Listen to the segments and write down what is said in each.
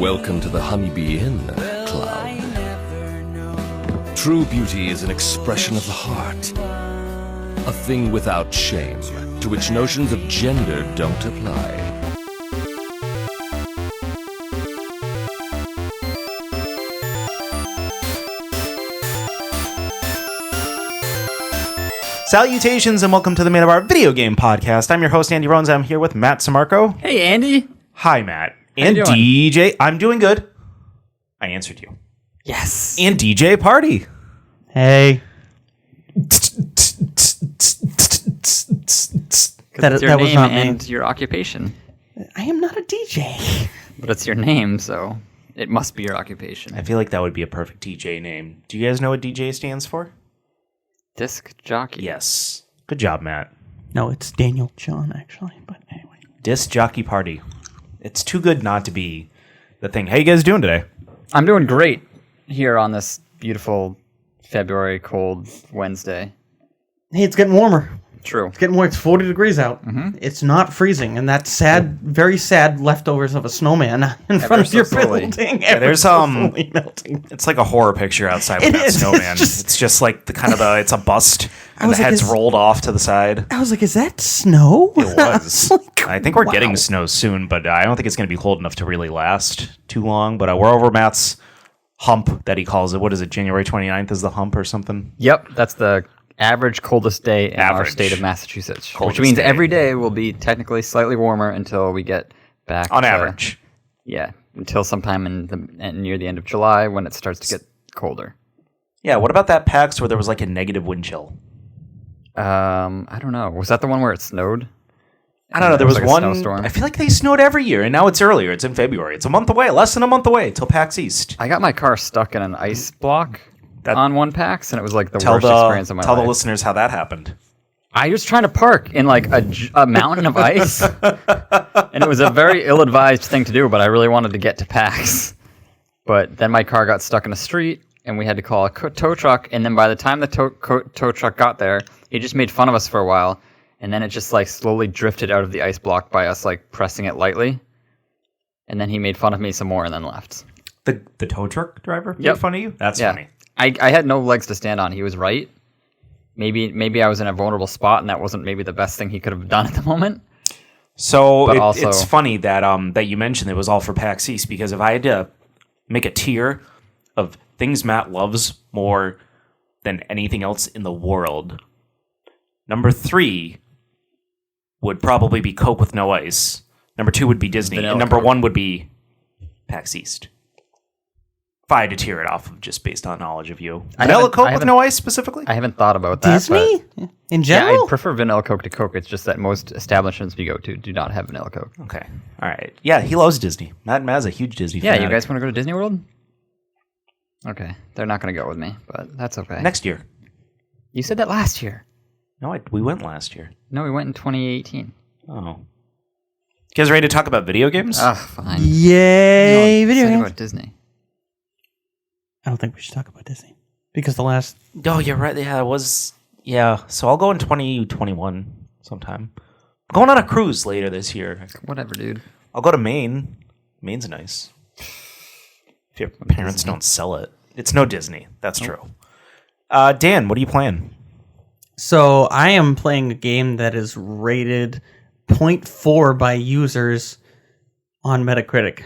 Welcome to the Honeybee Inn, Cloud. True beauty is an expression of the heart. A thing without shame, to which notions of gender don't apply. Salutations and welcome to the Manabar Video Game Podcast. I'm your host, Andy Rones. I'm here with Matt Samarco. Hey, Andy. Hi, Matt. And DJ. I'm doing good. I answered you. Yes. And DJ Party. Hey. That was name not me. and your occupation. I am not a DJ. But it's your name, so it must be your occupation. I feel like that would be a perfect DJ name. Do you guys know what DJ stands for? Disc jockey. Yes. Good job, Matt. No, it's Daniel John, actually. But anyway. Disc Jockey Party. It's too good not to be the thing. How you guys doing today? I'm doing great here on this beautiful February cold Wednesday. Hey, it's getting warmer. True. It's getting warmer. It's 40 degrees out. Mm-hmm. It's not freezing. And that sad, very sad leftovers of a snowman in front of your building. Yeah, there's slowly melting. It's like a horror picture outside with It that is. snowman. It's just like the kind of it's a bust and the was like, head's is- rolled off to the side. I was like, is that snow? It was. I think we're getting wow. snow soon, but I don't think it's going to be cold enough to really last too long. But we're over Matt's hump that he calls it. What is it? January 29th is the hump or something? Yep, that's the average coldest day in our Average. state of Massachusetts. Coldest which means day. every day will be technically slightly warmer until we get back On to- average. Yeah, until sometime near the end of July when it starts to get colder. Yeah, what about that PAX where there was like a negative wind chill? I don't know. Was that the one where it snowed? I don't know. There was like a one. snowstorm? I feel like they snowed every year, and now it's earlier. It's in February. It's a month away, less than a month away till PAX East. I got my car stuck in an ice block on one PAX, and it was like the Tell worst experience of my the life. listeners how that happened. I was trying to park in like a mountain of ice, and it was a very ill-advised thing to do, but I really wanted to get to PAX. But then my car got stuck in a street, and we had to call a tow truck, and then by the time the tow truck got there, he just made fun of us for a while, and then it just like slowly drifted out of the ice block by us like pressing it lightly, and then he made fun of me some more and then left. The tow truck driver Yep. made fun of you? That's Yeah. funny. I had no legs to stand on. He was right. Maybe I was in a vulnerable spot, and that wasn't maybe the best thing he could have done at the moment. So But also- it's funny that that you mentioned it was all for PAX East, because if I had to make a tier of things Matt loves more than anything else in the world, number 3 would probably be Coke with no ice. Number 2 would be Disney, Vanilla and number Coke. 1 would be PAX East. If I had to tier it off of just based on knowledge of you, vanilla Coke with no ice specifically. I haven't thought about that. Disney? In Yeah, general? I prefer vanilla Coke to Coke. It's just that most establishments we go to do not have vanilla Coke. Okay, all right. Yeah, he loves Disney. Matt's a huge Disney Yeah, fanatic. you guys want to go to Disney World? Okay, they're not going to go with me, but that's okay. Next year. You said that last year. No, we went last year. No, we went in 2018. Oh. You guys ready to talk about video games? Ugh, fine. Yay, No, video say games. about Disney. I don't think we should talk about Disney. Because the last... Oh, you're right. Yeah, it was. Yeah, so I'll go in 2021 sometime. I'm going on a cruise later this year. Whatever, dude. I'll go to Maine. Maine's nice. If your parents don't sell it. It's no Disney. That's true. Dan, what are you playing? So I am playing a game that is rated 0.4 by users on Metacritic.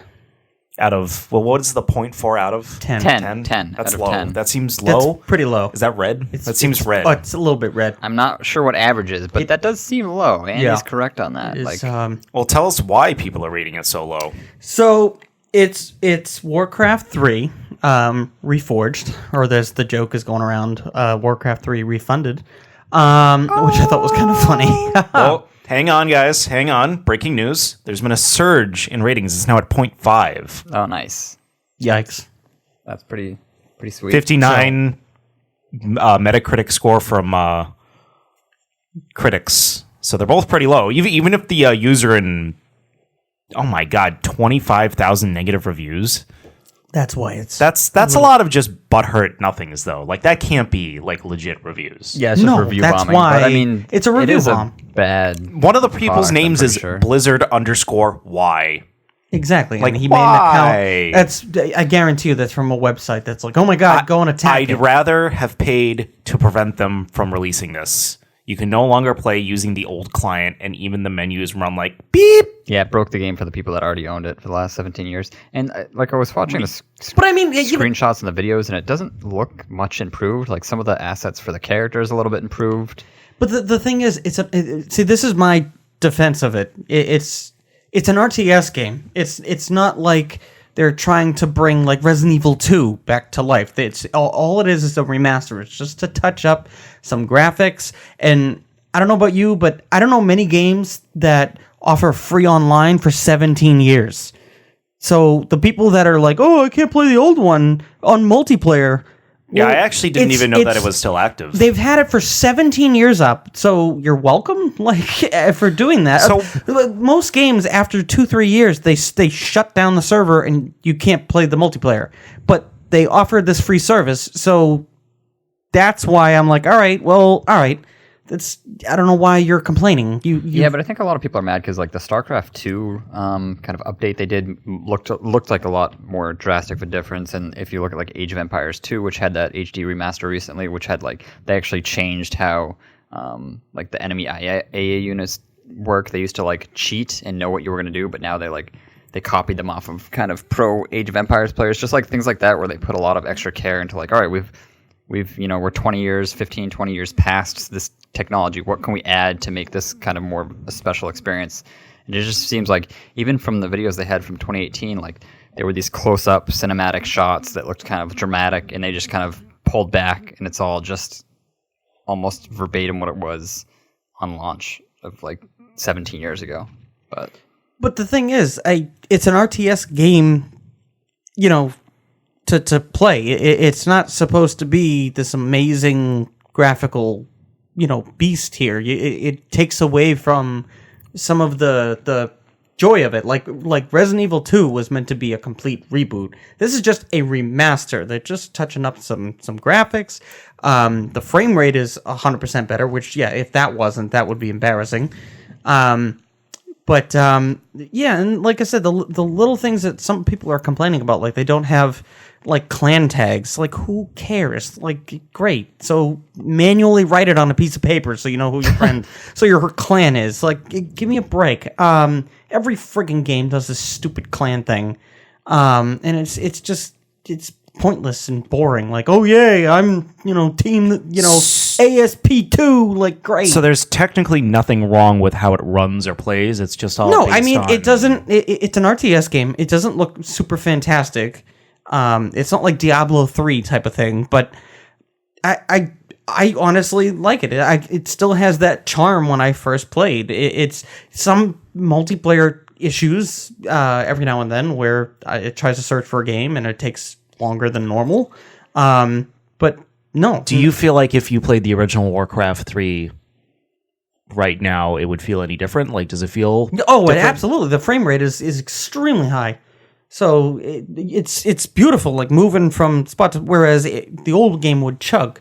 Out of, well, what is the 0.4 out of? 10. 10 That's out of low. 10. That seems That's low. pretty low. Is that red? That seems red. Oh, it's a little bit red. I'm not sure what average is, but that does seem low. Andy's Yeah. correct on that. It's, Like, Well, tell us why people are rating it so low. So it's Warcraft 3 reforged, or there's the joke is going around Warcraft 3 refunded, which I thought was kind of funny. Oh, hang on, guys. Hang on. Breaking news. There's been a surge in ratings. It's now at 0.5. oh, nice. Yikes. That's pretty sweet. 59 Metacritic score from critics. So they're both pretty low. Even if the user in, oh my god, 25,000 negative reviews. That's why it's... That's a lot of just butthurt nothings, though. Like, that can't be, like, legit reviews. Yeah, it's just No, review that's bombing. why But I mean, it's a review it is bomb. a bad. One of the people's Product, I'm names pretty is sure. Blizzard_Y. Exactly. Like, and he why? made an account. I guarantee you that's from a website that's like, oh my God, go and attack I'd it. rather have paid to prevent them from releasing this. You can no longer play using the old client, and even the menus run like beep. Yeah, it broke the game for the people that already owned it for the last 17 years. And I was watching the But I mean, screenshots and the videos, and it doesn't look much improved. Like some of the assets for the characters a little bit improved. But the thing is, see, this is my defense of it. It's an RTS game. It's not like they're trying to bring like Resident Evil 2 back to life. It's all it is a remaster. It's just to touch up some graphics. And I don't know about you, but I don't know many games that offer free online for 17 years. So the people that are like, oh, I can't play the old one on multiplayer. Yeah, well, I actually didn't even know that it was still active. They've had it for 17 years up, so you're welcome, like, for doing that. So most games after 2-3 years, they shut down the server and you can't play the multiplayer. But they offered this free service, so that's why I'm like, all right. I don't know why you're complaining. Yeah, but I think a lot of people are mad because like the StarCraft 2 kind of update they did looked like a lot more drastic of a difference. And if you look at like Age of Empires 2, which had that HD remaster recently, which had like they actually changed how like the enemy AA units work. They used to like cheat and know what you were going to do, but now they copied them off of kind of pro Age of Empires players, just like things like that, where they put a lot of extra care into like, all right, we're 20 years, 15, 20 years past this technology. What can we add to make this kind of more a special experience? And it just seems like even from the videos they had from 2018, like there were these close-up cinematic shots that looked kind of dramatic, and they just kind of pulled back, and it's all just almost verbatim what it was on launch of like 17 years ago. But the thing is, it's an RTS game, to play. It's not supposed to be this amazing graphical, beast here. It takes away from some of the joy of it. Like Resident Evil 2 was meant to be a complete reboot. This is just a remaster. They're just touching up some graphics. The frame rate is 100% better, which, yeah, if that wasn't, that would be embarrassing. But yeah, and like I said, the little things that some people are complaining about, like they don't have like clan tags. Like, who cares? Like, great. So manually write it on a piece of paper so you know who your friend, so your clan is. Like, give me a break. Every friggin' game does this stupid clan thing, and it's pointless and boring. Like, oh yay, I'm team ASP2. Like, great. So there's technically nothing wrong with how it runs or plays. It's just all it doesn't. It's an RTS game. It doesn't look super fantastic. It's not like Diablo 3 type of thing, but I honestly like it. It still has that charm when I first played. It's some multiplayer issues every now and then where it tries to search for a game and it takes longer than normal. But no. Do you feel like if you played the original Warcraft 3 right now, it would feel any different? Like, does it feel different? Absolutely. The frame rate is extremely high. So it's beautiful, like moving from spot to, whereas the old game would chug.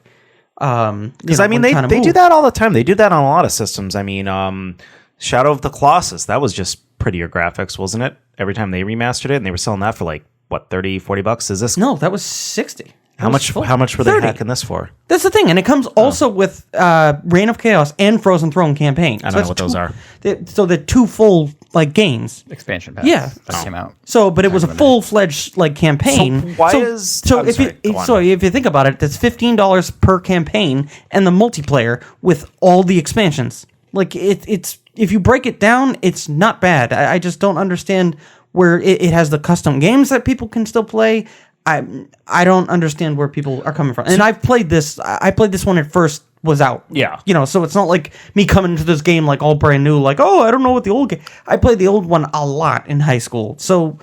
Because I mean, they do that all the time. They do that on a lot of systems. I mean, Shadow of the Colossus, that was just prettier graphics, wasn't it? Every time they remastered it, and they were selling that for like what, $30-$40? Is this? No, that was 60. How much were they 30. hacking this for? That's the thing, and it comes also with Reign of Chaos and Frozen Throne campaign. I don't know what those are. So they're two full games. Expansion packs. Yeah. That came out. So, but it was a full-fledged campaign. So if you think about it, that's $15 per campaign, and the multiplayer with all the expansions. Like it's if you break it down, it's not bad. I just don't understand where it has the custom games that people can still play. I don't understand where people are coming from. And I've played this. I played this when it first was out. Yeah. So it's not like me coming into this game like all brand new, like, oh, I don't know what the old game. I played the old one a lot in high school. So,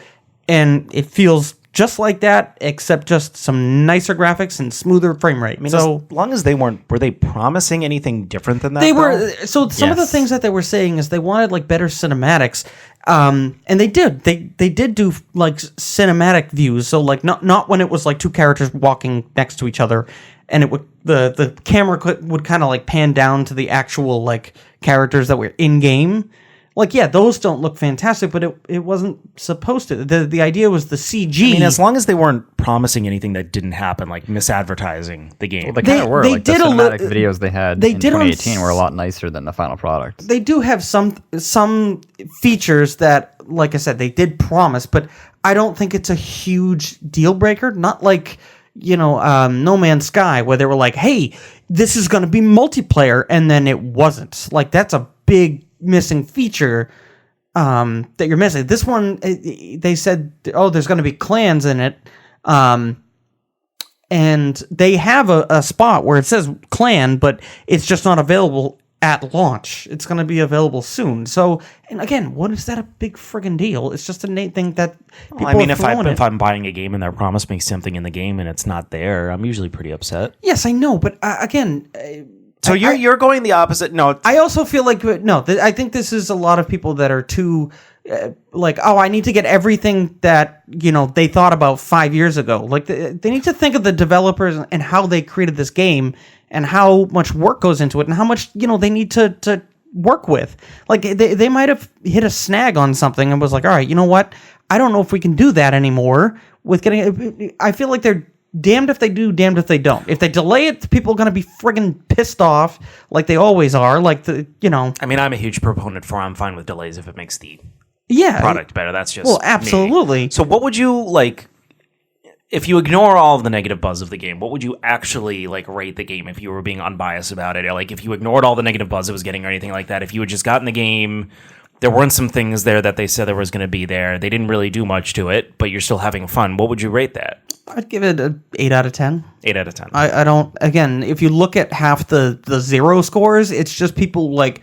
and it feels just like that, except just some nicer graphics and smoother frame rate. I mean, as long as were they promising anything different than that? They were. So some of the things that they were saying is they wanted like better cinematics. And they did. They did do like cinematic views. So like not when it was like two characters walking next to each other, and it would the camera would kind of like pan down to the actual like characters that were in game. Like, yeah, those don't look fantastic, but it wasn't supposed to. The idea was the CG. I mean, as long as they weren't promising anything that didn't happen, like misadvertising the game. Well, they kind of were. they Like the did a cinematic li- videos they had they in did on 2018 were a lot nicer than the final product. They do have some features that, like I said, they did promise, but I don't think it's a huge deal breaker. Not like, No Man's Sky, where they were like, hey, this is going to be multiplayer, and then it wasn't. Like, that's a big missing feature that you're missing. This one, they said, there's going to be clans in it, and they have a spot where it says clan, but it's just not available at launch. It's going to be available soon. So, and again, what is that a big friggin' deal? It's just a neat thing that people if I'm buying a game and they're promising me something in the game and it's not there, I'm usually pretty upset. Yes, I know, but again... So you're going the opposite. No, I also feel like I think this is a lot of people that are too I need to get everything that they thought about 5 years ago. Like they need to think of the developers and how they created this game and how much work goes into it and how much they need to work with. Like they might have hit a snag on something and was like, all right, you know what? I don't know if we can do that anymore with getting. I feel like they're damned if they do, damned if they don't. If they delay it, people are going to be friggin' pissed off like they always are. Like, I mean, I'm a huge proponent for I'm fine with delays if it makes the yeah, product better. That's just well, absolutely. me. So what would you, like, if you ignore all of the negative buzz of the game, what would you actually, like, rate the game if you were being unbiased about it? Or, like, if you ignored all the negative buzz it was getting or anything like that, if you had just gotten the game... There weren't some things there that they said there was going to be there. They didn't really do much to it, but you're still having fun. What would you rate that? I'd give it an 8 out of 10. 8 out of 10. I don't... Again, if you look at half the zero scores, it's just people, like,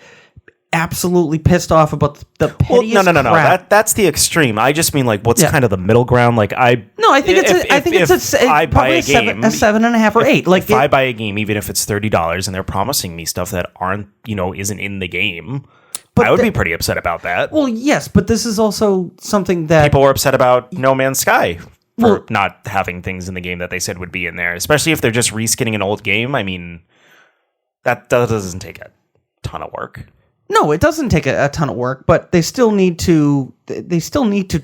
absolutely pissed off about the pettiest no. crap. That's the extreme. I just mean, like, what's kind of the middle ground? Like, I think buy a 7.5 or 8. Like, if I buy a game, even if it's $30, and they're promising me stuff that isn't in the game... I would be pretty upset about that. Well, yes, but this is also something that... People were upset about No Man's Sky for not having things in the game that they said would be in there, especially if they're just reskinning an old game. I mean, that doesn't take a ton of work. No, it doesn't take a ton of work, but they still need to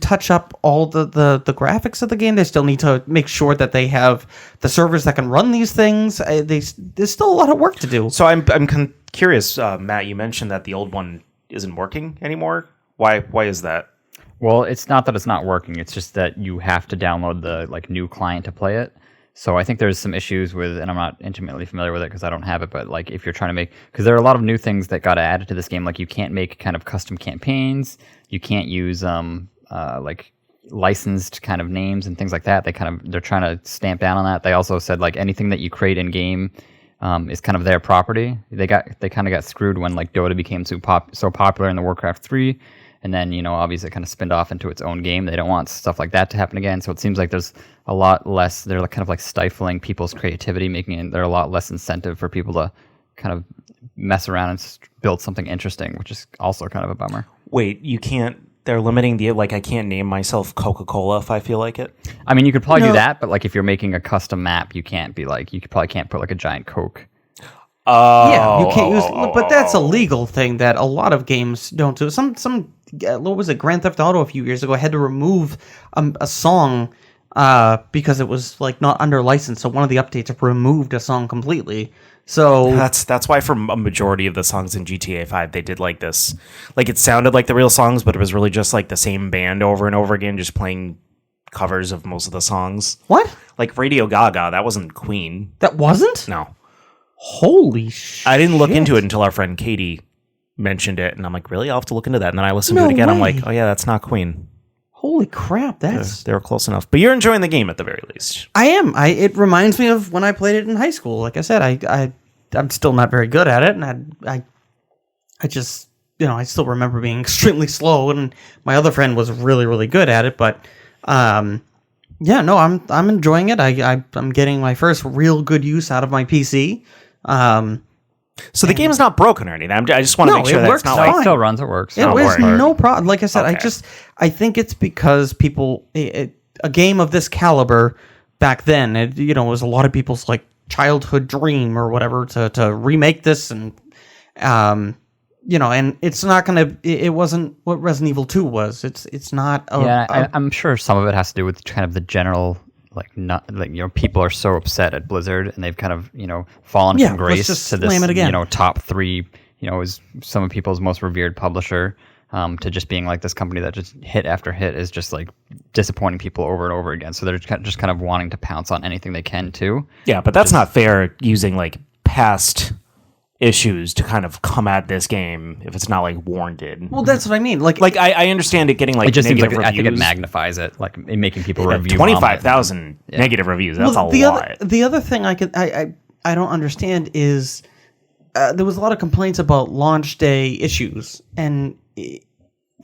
touch up all the graphics of the game. They still need to make sure that they have the servers that can run these things. There's still a lot of work to do. So I'm curious, Matt, you mentioned that the old one isn't working anymore. Why is that? Well, it's not that it's not working. It's just that you have to download the new client to play it. So I think there's some issues with, and I'm not intimately familiar with it because I don't have it, but like if you're trying to make, because there are a lot of new things that got added to this game. Like you can't make kind of custom campaigns. You can't use like licensed kind of names and things like that. They're trying to stamp down on that. They also said like anything that you create in game is kind of their property. They kind of got screwed when like Dota became so popular in the Warcraft 3, and then obviously it kind of spinned off into its own game. They don't want stuff like that to happen again. So it seems like there's a lot less. They're kind of like stifling people's creativity, making it there a lot less incentive for people to kind of mess around and build something interesting, which is also kind of a bummer. Wait, you can't. They're limiting I can't name myself Coca-Cola if I feel like it. I mean, you could probably do that, but like if you're making a custom map, you probably can't put like a giant Coke. Yeah, you can't use, but that's a legal thing that a lot of games don't do. Some what was it? Grand Theft Auto a few years ago had to remove a song because it was like not under license. So one of the updates removed a song completely. So that's why for a majority of the songs in GTA 5 they did like this. Like it sounded like the real songs, but it was really just like the same band over and over again, just playing covers of most of the songs. What? Like Radio Gaga, that wasn't Queen. That wasn't? No. Holy shit. I didn't look into it until our friend Katie mentioned it, and I'm like, really? I'll have to look into that. And then I listened to it again. Way. I'm like, oh yeah, that's not Queen. Holy crap, that's... They were close enough. But you're enjoying the game at the very least. I am. It reminds me of when I played it in high school. Like I said, I'm still not very good at it, and I just, I still remember being extremely slow, and my other friend was really, really good at it, but, yeah, no, I'm enjoying it. I'm getting my first real good use out of my PC. So the game is not broken or anything. I just want to make sure that it's not It still runs. It works. It was no problem. Like I said, Okay. I think it's because people, a game of this caliber back then, it was a lot of people's like childhood dream or whatever to remake this, and and it's not gonna. It wasn't what Resident Evil 2 was. It's not. I'm sure some of it has to do with kind of the general. People are so upset at Blizzard, and they've kind of fallen from grace to this top 3 is some of people's most revered publisher, to just being like this company that just hit after hit is just like disappointing people over and over again. So they're just kind of wanting to pounce on anything they can too. Yeah, but that's not fair using like past issues to kind of come at this game if it's not like warranted. Well, that's what I mean. Like I understand it getting like it just seems like negative reviews. I think it magnifies it, like making people review 25,000 negative reviews. That's a lot. The other thing I don't understand is there was a lot of complaints about launch day issues, and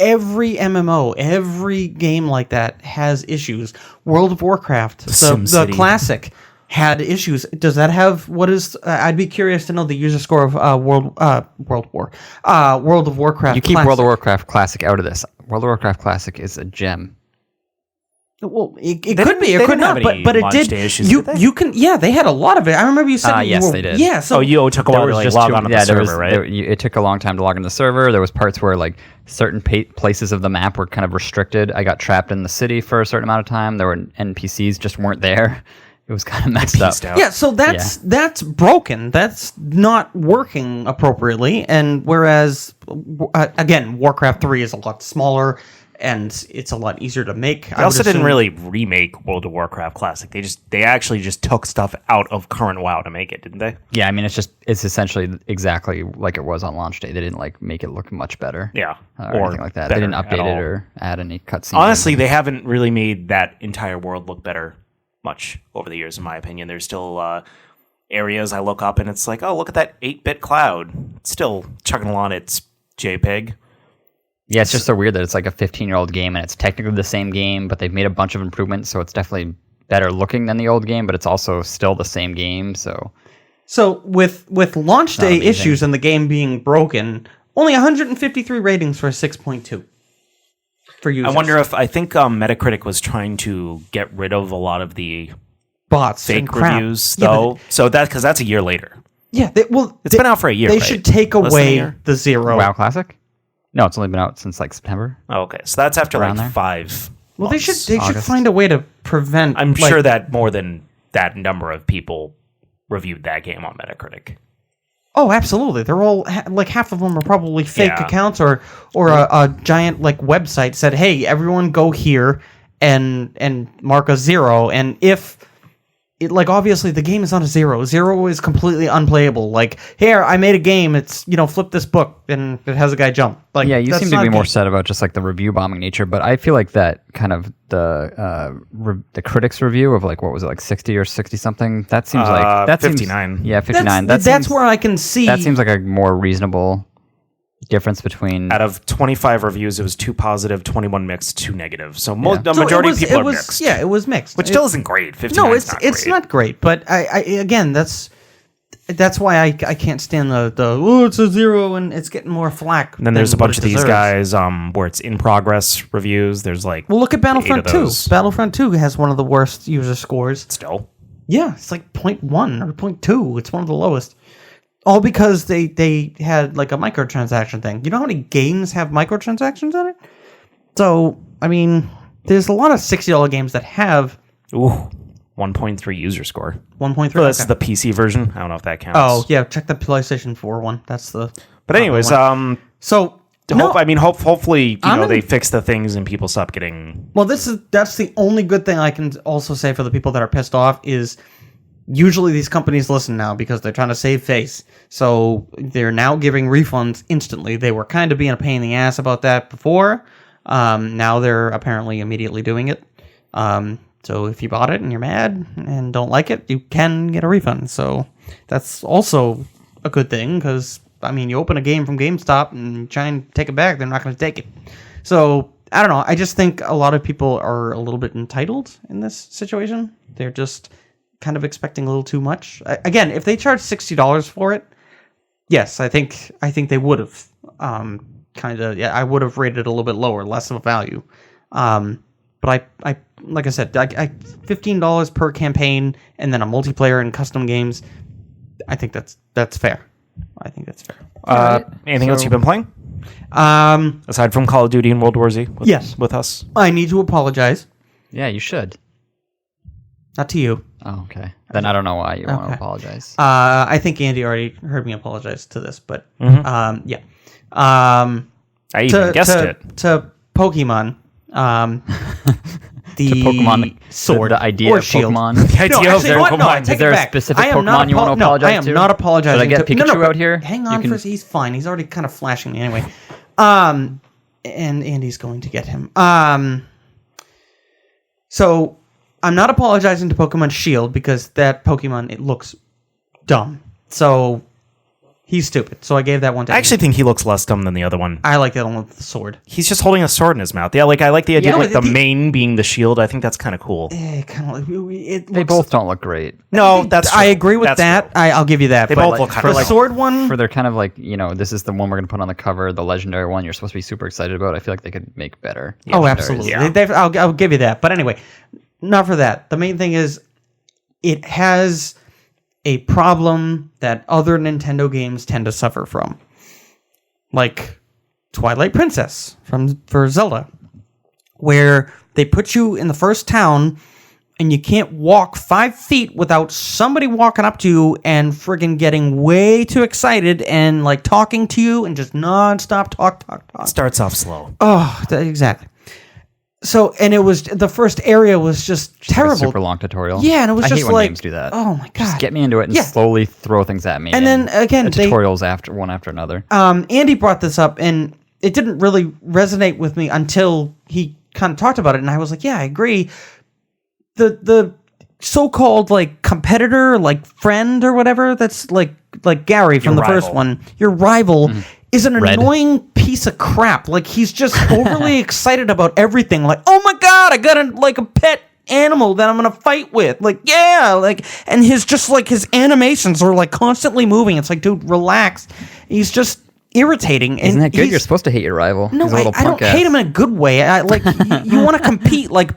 every MMO, every game like that has issues. World of Warcraft, the classic, had issues. Does that have what is? I'd be curious to know the user score of World of Warcraft. You keep Classic. World of Warcraft Classic out of this. World of Warcraft Classic is a gem. Well, it could be, it could not, but it did. Issues, you can, they had a lot of it. I remember you said yes, they did. Yeah, so it took a while to like log onto the server, right? It took a long time to log into the server. There was parts where like certain places of the map were kind of restricted. I got trapped in the city for a certain amount of time. There were NPCs just weren't there. It was kind of messed up. Yeah, so that's broken. That's not working appropriately. And whereas, again, Warcraft 3 is a lot smaller and it's a lot easier to make. They also didn't really remake World of Warcraft Classic. They actually just took stuff out of current WoW to make it, didn't they? Yeah, I mean it's essentially exactly like it was on launch day. They didn't like make it look much better. Yeah, or anything like that. They didn't update it or add any cutscenes. Honestly, they haven't really made that entire world look better much over the years, in my opinion. There's still areas I look up and it's like, oh, look at that 8-bit cloud. It's still chugging along its JPEG. Yeah, it's just so weird that it's like a 15-year-old game and it's technically the same game, but they've made a bunch of improvements, so it's definitely better looking than the old game, but it's also still the same game. So with launch day issues and the game being broken, only 153 ratings for a 6.2 for users. I think Metacritic was trying to get rid of a lot of the bots, fake reviews, though. Because that's a year later. Yeah, it's been out for a year. They should take away the 0. WoW Classic. No, it's only been out since like September. Oh, okay, so that's after around like there? 5 Well, months. they should find a way to prevent. I'm sure that more than that number of people reviewed that game on Metacritic. Oh, absolutely. They're all like half of them are probably fake accounts or a giant like website said, "Hey, everyone go here and mark a 0." And if it, like, obviously the game is not a 0. 0 is completely unplayable. Like, here, I made a game. It's, flip this book and it has a guy jump. Like, yeah, you seem to be more sad about just like the review bombing nature, but I feel like that kind of the critics review of like, what was it, like 60 or 60 something? That seems like that's 59. Yeah, 59. That's where I can see. That seems like a more reasonable difference between. Out of 25 reviews, it was 2 positive, 21 mixed, 2 negative. So the majority of people are mixed. Yeah, it was mixed, which still isn't great. 59 no, it's not great. But I again, that's why I can't stand the it's a 0 and it's getting more flack. And then there's a bunch of these guys where it's in progress reviews. There's like, well, look at Battlefront 2. Battlefront 2 has one of the worst user scores. Still, yeah, it's like 0.1 or 0.2. It's one of the lowest. All because they had like a microtransaction thing. You know how many games have microtransactions in it? So, I mean, there's a lot of $60 games that have 1.3 user score. 1.3. Well, that's the PC version. I don't know if that counts. Oh, yeah, check the PlayStation 4 one. That's the. But anyways, so hopefully, they fix the things and people stop getting. Well, that's the only good thing I can also say for the people that are pissed off is. Usually these companies listen now because they're trying to save face. So they're now giving refunds instantly. They were kind of being a pain in the ass about that before. Now they're apparently immediately doing it. So if you bought it and you're mad and don't like it, you can get a refund. So that's also a good thing because, I mean, you open a game from GameStop and try and take it back, they're not going to take it. So I don't know. I just think a lot of people are a little bit entitled in this situation. They're just kind of expecting a little too much. Again, if they charged $60 for it, yes, I think they would have I would have rated it a little bit lower, less of a value. But I like I said, I $15 per campaign and then a multiplayer and custom games. I think that's fair. I think that's fair. Anything else you've been playing? Aside from Call of Duty and World War Z with us? I need to apologize. Yeah, you should. Not to you. Oh, okay. Then I don't know why you want to apologize. I think Andy already heard me apologize to this, but yeah. I even guessed it. To Pokemon. The Pokemon sword, the idea or of shield. Pokemon. The idea of Pokemon. Take Is there it a back. specific I am not Pokemon you want to apologize I am to? not apologizing. Should I get Pikachu out here? Hang You on, can- first. He's fine. He's already kind of flashing me anyway. And Andy's going to get him. So I'm not apologizing to Pokemon Shield because that Pokemon, it looks dumb. So he's stupid. So I gave that one to I actually think he looks less dumb than the other one. I like that one with the sword. He's just holding a sword in his mouth. Yeah, like I like the idea of the mane being the shield. I think that's kind of cool. They both don't look great. No, that's true. I agree with That's that. true. I'll give you that. They But both look kind the of like sword one. For their kind of like, this is the one we're going to put on the cover, the legendary one you're supposed to be super excited about. I feel like they could make better. Oh, legendaries. absolutely. Yeah. I'll give you that. But anyway, not for that. The main thing is it has a problem that other Nintendo games tend to suffer from. Like Twilight Princess for Zelda, where they put you in the first town and you can't walk 5 feet without somebody walking up to you and friggin' getting way too excited and like talking to you and just nonstop talk. starts off slow. Oh, exactly. So, and it was the first area was just terrible. Like a super long tutorial. Yeah, and it was I just hate when like, games do that. oh my god, Just get me into it and Yeah. slowly throw things at me. And then again, tutorials after one after another. Andy brought this up, and it didn't really resonate with me until he kind of talked about it, and I was like, yeah, I agree. The so-called like competitor, like friend or whatever, that's like Gary from Your the first rival. one, your rival. Is an Red. annoying piece of crap. Like he's just overly excited about everything. Like, oh my god, I got a pet animal that I'm gonna fight with. Like, yeah, like, and his animations are like constantly moving. It's like, dude, relax. He's just irritating. Isn't and that good? he's- You're supposed to hate your rival. No, He's a little I don't punk ass. hate him in a good way. I like you want to compete like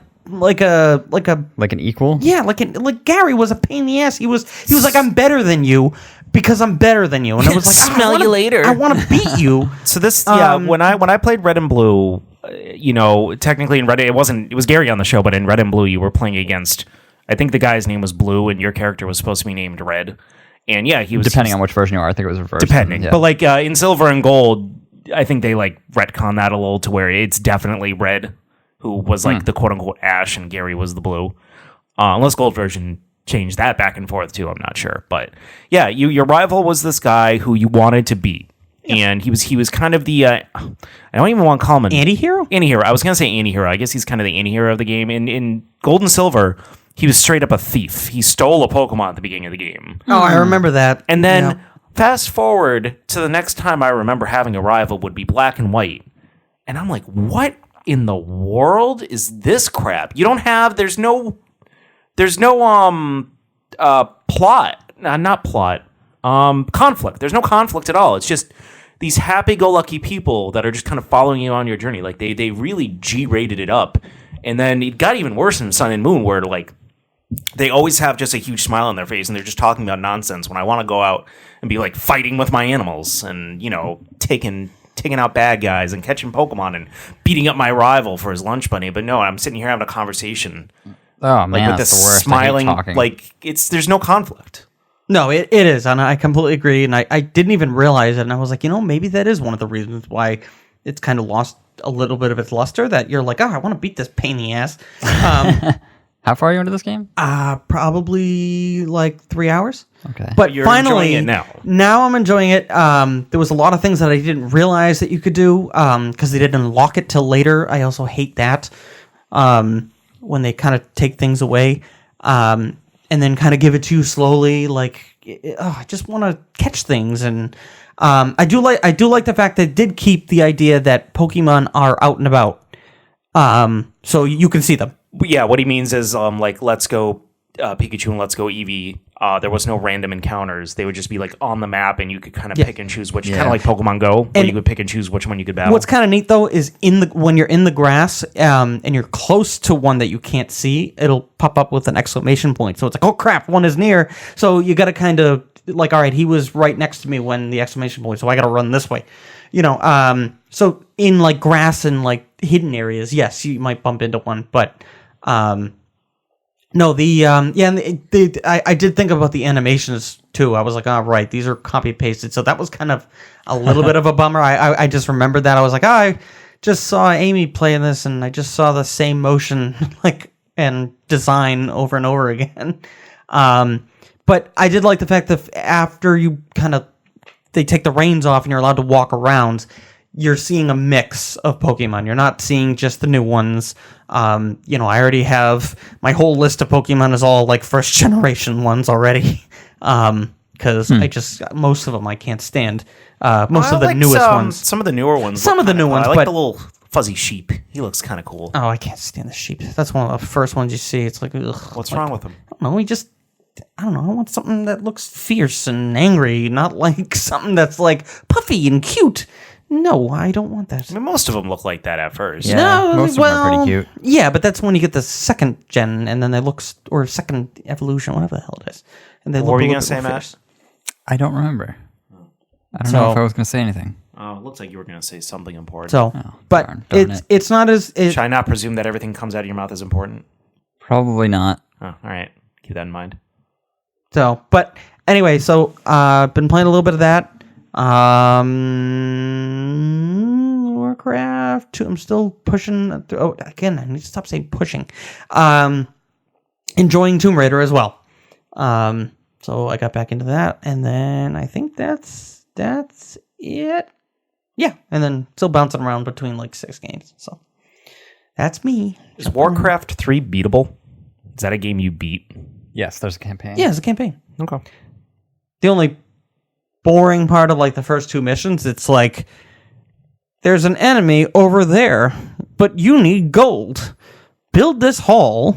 a Like an equal? yeah, like Gary was a pain in the ass. He was like, I'm better than you because I'm better than you, and I was like, Smell you later. I want to beat you. So this, when I played Red and Blue, technically in Red, it was Gary on the show, but in Red and Blue, you were playing against, I think the guy's name was Blue, and your character was supposed to be named Red. And yeah, he was Depending on which version you are. I think it was reversed. depending. Yeah. But like in Silver and Gold, I think they like retcon that a little to where it's definitely Red, who was like the quote unquote Ash, and Gary was the Blue. Unless Gold version changed that back and forth too, I'm not sure. But yeah, your rival was this guy who you wanted to beat. And he was kind of the I don't even want to call him an Anti-hero? Anti-hero. I was gonna say anti-hero. I guess he's kind of the anti-hero of the game. In Gold and Silver, he was straight up a thief. He stole a Pokemon at the beginning of the game. Oh, I remember that. And then Yeah. fast forward to the next time I remember having a rival would be Black and White. And I'm like, what in the world is this crap? You don't have there's no conflict. There's no conflict at all. It's just these happy-go-lucky people that are just kind of following you on your journey. Like they really G-rated it up. And then it got even worse in Sun and Moon, where like they always have just a huge smile on their face and they're just talking about nonsense when I want to go out and be like fighting with my animals and, taking out bad guys and catching Pokemon and beating up my rival for his lunch money. But no, I'm sitting here having a conversation Oh, man, with that's this the worst. smiling, I hate talking. like there's no conflict. No, it is, and I completely agree, and I didn't even realize it, and I was like, maybe that is one of the reasons why it's kind of lost a little bit of its luster, that you're like, I want to beat this pain in the ass. How far are you into this game? Probably like 3 hours. Okay. But You're finally, enjoying it now. Now I'm enjoying it. There was a lot of things that I didn't realize that you could do because they didn't unlock it till later. I also hate that when they kind of take things away and then kind of give it to you slowly. Like, I just want to catch things, and I do like the fact that it did keep the idea that Pokemon are out and about, so you can see them. Yeah, what he means is like let's go Pikachu and Let's Go Eevee, there was no random encounters. They would just be like on the map, and you could kind of pick and choose which, kind of like Pokemon Go, where you could pick and choose which one you could battle. What's kind of neat though is when you're in the grass and you're close to one that you can't see, it'll pop up with an exclamation point. So it's like, oh crap, one is near. So you got to kind of like, all right, he was right next to me when the exclamation point, so I got to run this way. So in like grass and like hidden areas, yes, you might bump into one, but no, I did think about the animations too. I was like, oh, right, these are copy pasted. So that was kind of a little bit of a bummer. I just remembered that. I was like, I just saw Amy playing this, and I just saw the same motion and design over and over again. But I did like the fact that after you they take the reins off and you're allowed to walk around, you're seeing a mix of Pokemon. You're not seeing just the new ones. I already have my whole list of Pokemon is all like first generation ones already. Because most of them I can't stand. Most of the newest ones. Some of the newer ones. Some of the new ones. I like the little fuzzy sheep. He looks kind of cool. Oh, I can't stand the sheep. That's one of the first ones you see. It's like, ugh. What's wrong with him? I don't know. I don't know. I want something that looks fierce and angry, not like something that's like puffy and cute. No, I don't want that. I mean, most of them look like that at first. Yeah, No, most of them are pretty cute. Yeah, but that's when you get the second gen, and then they look, or second evolution, whatever the hell it is. And they What look were you a going little to say, bit more Matt? fierce. I don't remember. I don't know if I was going to say anything. Oh, it looks like you were going to say something important. So, but darn it's not as... Should I not presume that everything comes out of your mouth is important? Probably not. Oh, all right. Keep that in mind. So, but anyway, so been playing a little bit of that. Warcraft 2, I'm still pushing. Oh, again, I need to stop saying pushing. Enjoying Tomb Raider as well. So I got back into that, and then I think that's it. Yeah, and then still bouncing around between like 6 games. So that's me. Is Warcraft 3 beatable? Is that a game you beat? Yes, there's a campaign. Yeah, it's a campaign. Okay. The only boring part of like the first 2 missions, it's like there's an enemy over there, but you need gold. Build this hall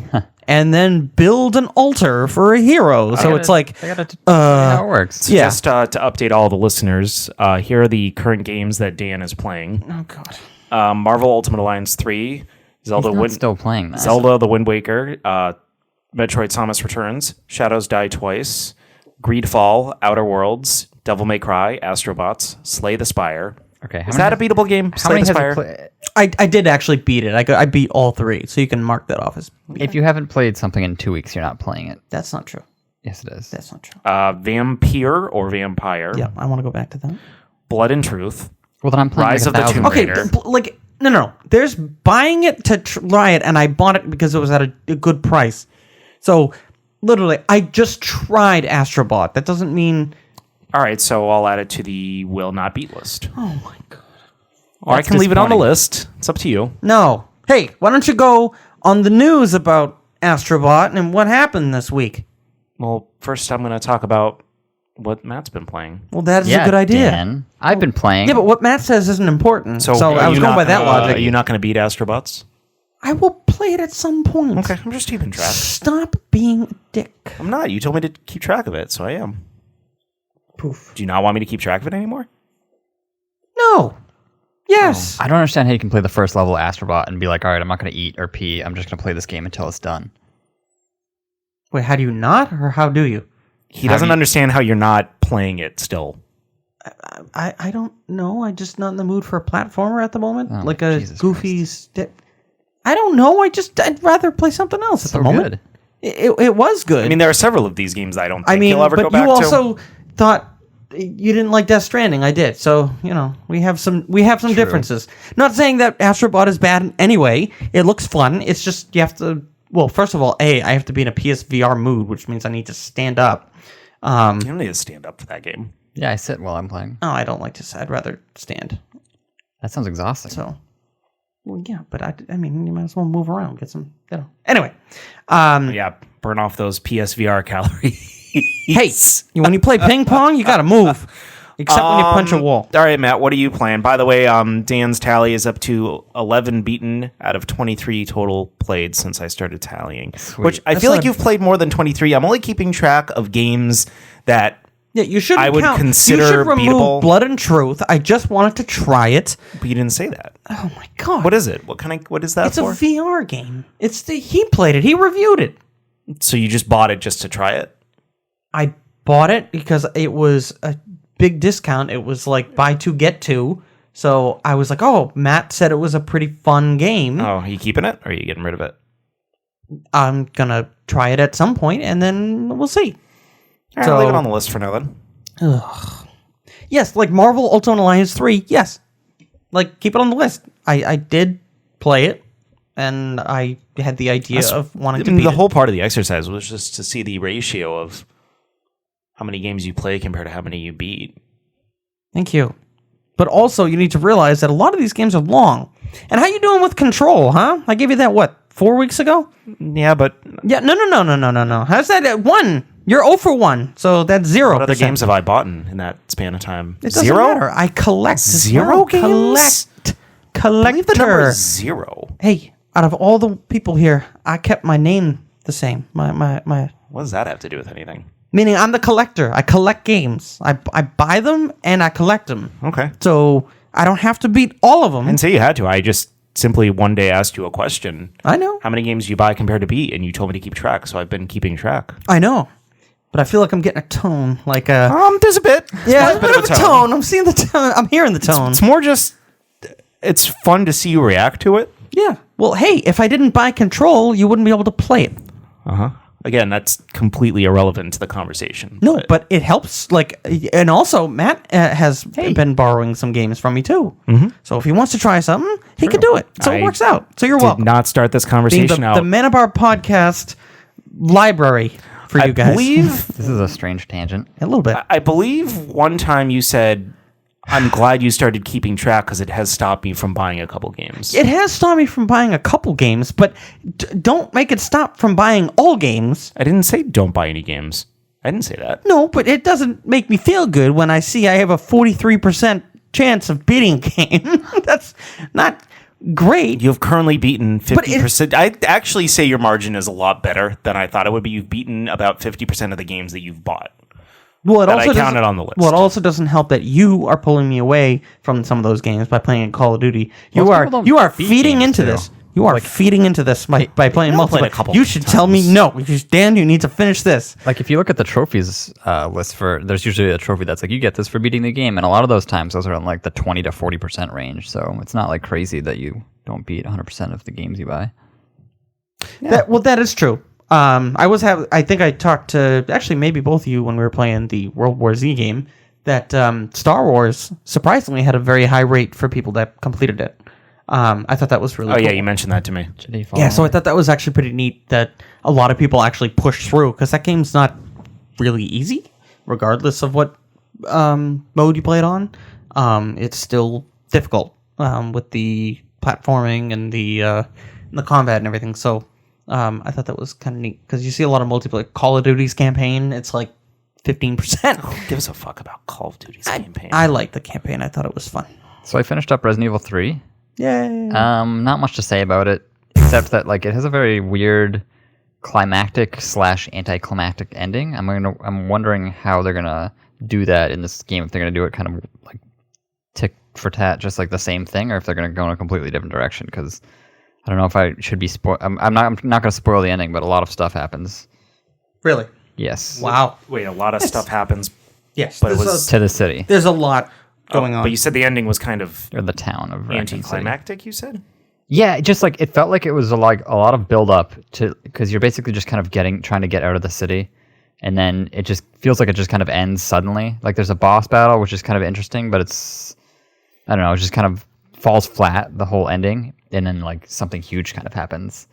and then build an altar for a hero. So it's like I gotta how it works. So Yeah. just to update all the listeners, here are the current games that Dan is playing. oh god. Marvel Ultimate Alliance 3, Zelda I'm still playing that. Zelda the Wind Waker, Metroid Samus Returns, Shadows Die Twice, Greedfall, Outer Worlds, Devil May Cry, Astrobots, Slay the Spire. Okay, Is that a beatable game? How Slay many the has Spire? it I did actually beat it. I beat all 3, so you can mark that off as If you haven't played something in 2 weeks, you're not playing it. that's not true. Yes, it is. That's not true. Vampire or Vampire. Yeah, I want to go back to that. Blood and Truth. Well, then I'm playing Rise like of the 1,000. Tomb Okay, Raider. like no. There's buying it to try it, and I bought it because it was at a good price. So literally, I just tried Astrobot. That doesn't mean. All right, so I'll add it to the will not beat list. Oh my god. Or I That's can leave it on the disappointing. list. It's up to you. No. Hey, why don't you go on the news about Astrobot and what happened this week? Well, first I'm going to talk about what Matt's been playing. Well, that is Yeah, a good idea. Dan. I've been playing. Yeah, but what Matt says isn't important. So are I was you going not by that gonna- logic. Are you not going to beat Astrobots? I will play it at some point. Okay, I'm just keeping track. Stop being a dick. I'm not. You told me to keep track of it, so I am. Poof. Do you not want me to keep track of it anymore? No. Yes. I don't understand how you can play the first level of Astrobot and be like, all right, I'm not going to eat or pee. I'm just going to play this game until it's done. Wait, how do you not, or how do you? He doesn't understand how you're not playing it still. I don't know. I'm just not in the mood for a platformer at the moment. Oh, like a Jesus goofy stick. I don't know. I'd rather play something else at the moment. Good. It was good. I mean, there are several of these games I don't think you'll ever go but back you also to. thought you didn't like Death Stranding. I did. So, we have some differences. Not saying that Astrobot is bad anyway. It looks fun. It's just you have to, well, first of all, I have to be in a PSVR mood, which means I need to stand up. You don't need to stand up for that game. Yeah, I sit while I'm playing. Oh, I don't like to. I'd rather stand. That sounds exhausting. So, well, yeah, but I mean, you might as well move around, get some, Anyway, Yeah, burn off those PSVR calories. hey, when you play ping pong, you got to move. except when you punch a wall. All right, Matt, what are you playing? By the way, Dan's tally is up to 11 beaten out of 23 total played since I started tallying. Which I feel like you've played more than 23. I'm only keeping track of games that you should. I would consider you should remove beatable. Blood and Truth. I just wanted to try it. But you didn't say that. Oh my god! What is it? What is that It's for? a VR game. He played it. He reviewed it. So you just bought it just to try it? I bought it because it was a big discount. It was like buy two get two. So I was like, oh, Matt said it was a pretty fun game. Oh, are you keeping it or are you getting rid of it? I'm gonna try it at some point and then we'll see. All right, I'll leave it on the list for now then. Yes, like Marvel Ultimate Alliance 3, yes. Like, keep it on the list. I did play it, and I had the idea of wanting to beat the it. whole part of the exercise was just to see the ratio of how many games you play compared to how many you beat. Thank you. But also, you need to realize that a lot of these games are long. And how you doing with Control, huh? I gave you that, 4 weeks ago? Yeah, but... Yeah, no. How's that at 1? You're 0 for 1, so that's 0%. What other games have I bought in that span of time? It doesn't Zero? matter. I collect. Zero games? Collector. Leave the number 0. Hey, out of all the people here, I kept my name the same. My. What does that have to do with anything? Meaning I'm the collector. I collect games. I buy them and I collect them. Okay. So I don't have to beat all of them. I didn't say you had to. I just simply one day asked you a question. I know. How many games do you buy compared to beat? And you told me to keep track, so I've been keeping track. I know. But I feel like I'm getting a tone. Like a... There's a bit. yeah, a bit of a tone. I'm seeing the tone. I'm hearing the tone. It's more just... It's fun to see you react to it. Yeah. Well, hey, if I didn't buy Control, you wouldn't be able to play it. Uh-huh. Again, that's completely irrelevant to the conversation. No, but it helps. Like, and also Matt has been borrowing some games from me too. Mm-hmm. So if he wants to try something, he can do it. So it works out. So you're welcome. Did not start this Being conversation the out. Manabar podcast library for you guys. I believe This is a strange tangent. A little bit. I believe one time you said, "I'm glad you started keeping track because it has stopped me from buying a couple games." It has stopped me from buying a couple games, but don't make it stop from buying all games. I didn't say don't buy any games. I didn't say that. No, but it doesn't make me feel good when I see I have a 43% chance of beating a game. That's not great. You've currently beaten But 50%. I'd actually say your margin is a lot better than I thought it would be. You've beaten about 50% of the games that you've bought. Well, it that also I counted doesn't- on the list. Well, it also doesn't help that you are pulling me away from some of those games by playing Call of Duty. You Most are people don't you are beat feeding games, into too. this. You are feeding into this by playing I've played multiplayer. a couple You should tell me times. no. Dan, you need to finish this. Like if you look at the trophies list there's usually a trophy that's like you get this for beating the game, and a lot of those times those are in like the 20 to 40% range. So it's not like crazy that you don't beat 100% of the games you buy. That is true. I think I talked to actually maybe both of you when we were playing the World War Z game that Star Wars surprisingly had a very high rate for people that completed it. I thought that was really Oh, cool. yeah, you mentioned that to me. Yeah, so I thought that was actually pretty neat that a lot of people actually pushed through because that game's not really easy, regardless of what mode you play it on. It's still difficult with the platforming and the combat and everything. So I thought that was kind of neat because you see a lot of multiplayer. Call of Duty's campaign, it's like 15%. Who gives a fuck about Call of Duty's campaign? I liked the campaign. I thought it was fun. So I finished up Resident Evil 3. Yay. Not much to say about it, except that like it has a very weird climactic / anticlimactic ending. I'm wondering how they're gonna do that in this game. If they're gonna do it kind of like tick for tat, just like the same thing, or if they're gonna go in a completely different direction. Because I don't know if I should be I'm not gonna spoil the ending, but a lot of stuff happens. Really? Yes. Wow. Wait, a lot of stuff happens. Yes. But it was To the city there's a lot going on. But you said the ending was kind of or the town of Raccoon City. anticlimactic, you said? Yeah, just like it felt like it was a lot of build up to because you're basically just kind of trying to get out of the city, and then it just feels like it just kind of ends suddenly. Like there's a boss battle, which is kind of interesting, but I don't know, it just kind of falls flat the whole ending, and then like something huge kind of happens,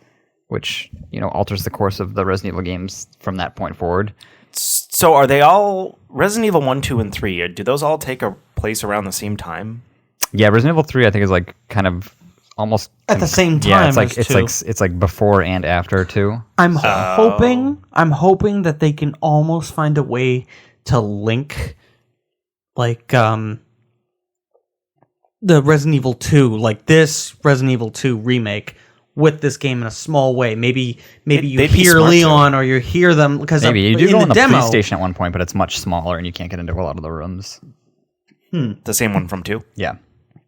which alters the course of the Resident Evil games from that point forward. So are they all Resident Evil 1, 2, and 3? Do those all take a place around the same time? Yeah, Resident Evil 3 I think is like kind of almost At the same time Yeah, it's like as 2. it's like before and after 2. I'm hoping that they can almost find a way to link like the Resident Evil 2, like this Resident Evil 2 remake with this game in a small way. Maybe you hear Leon or you hear them because maybe you do in go the on the demo, police station at one point, but it's much smaller and you can't get into a lot of the rooms. The same one from 2. Yeah.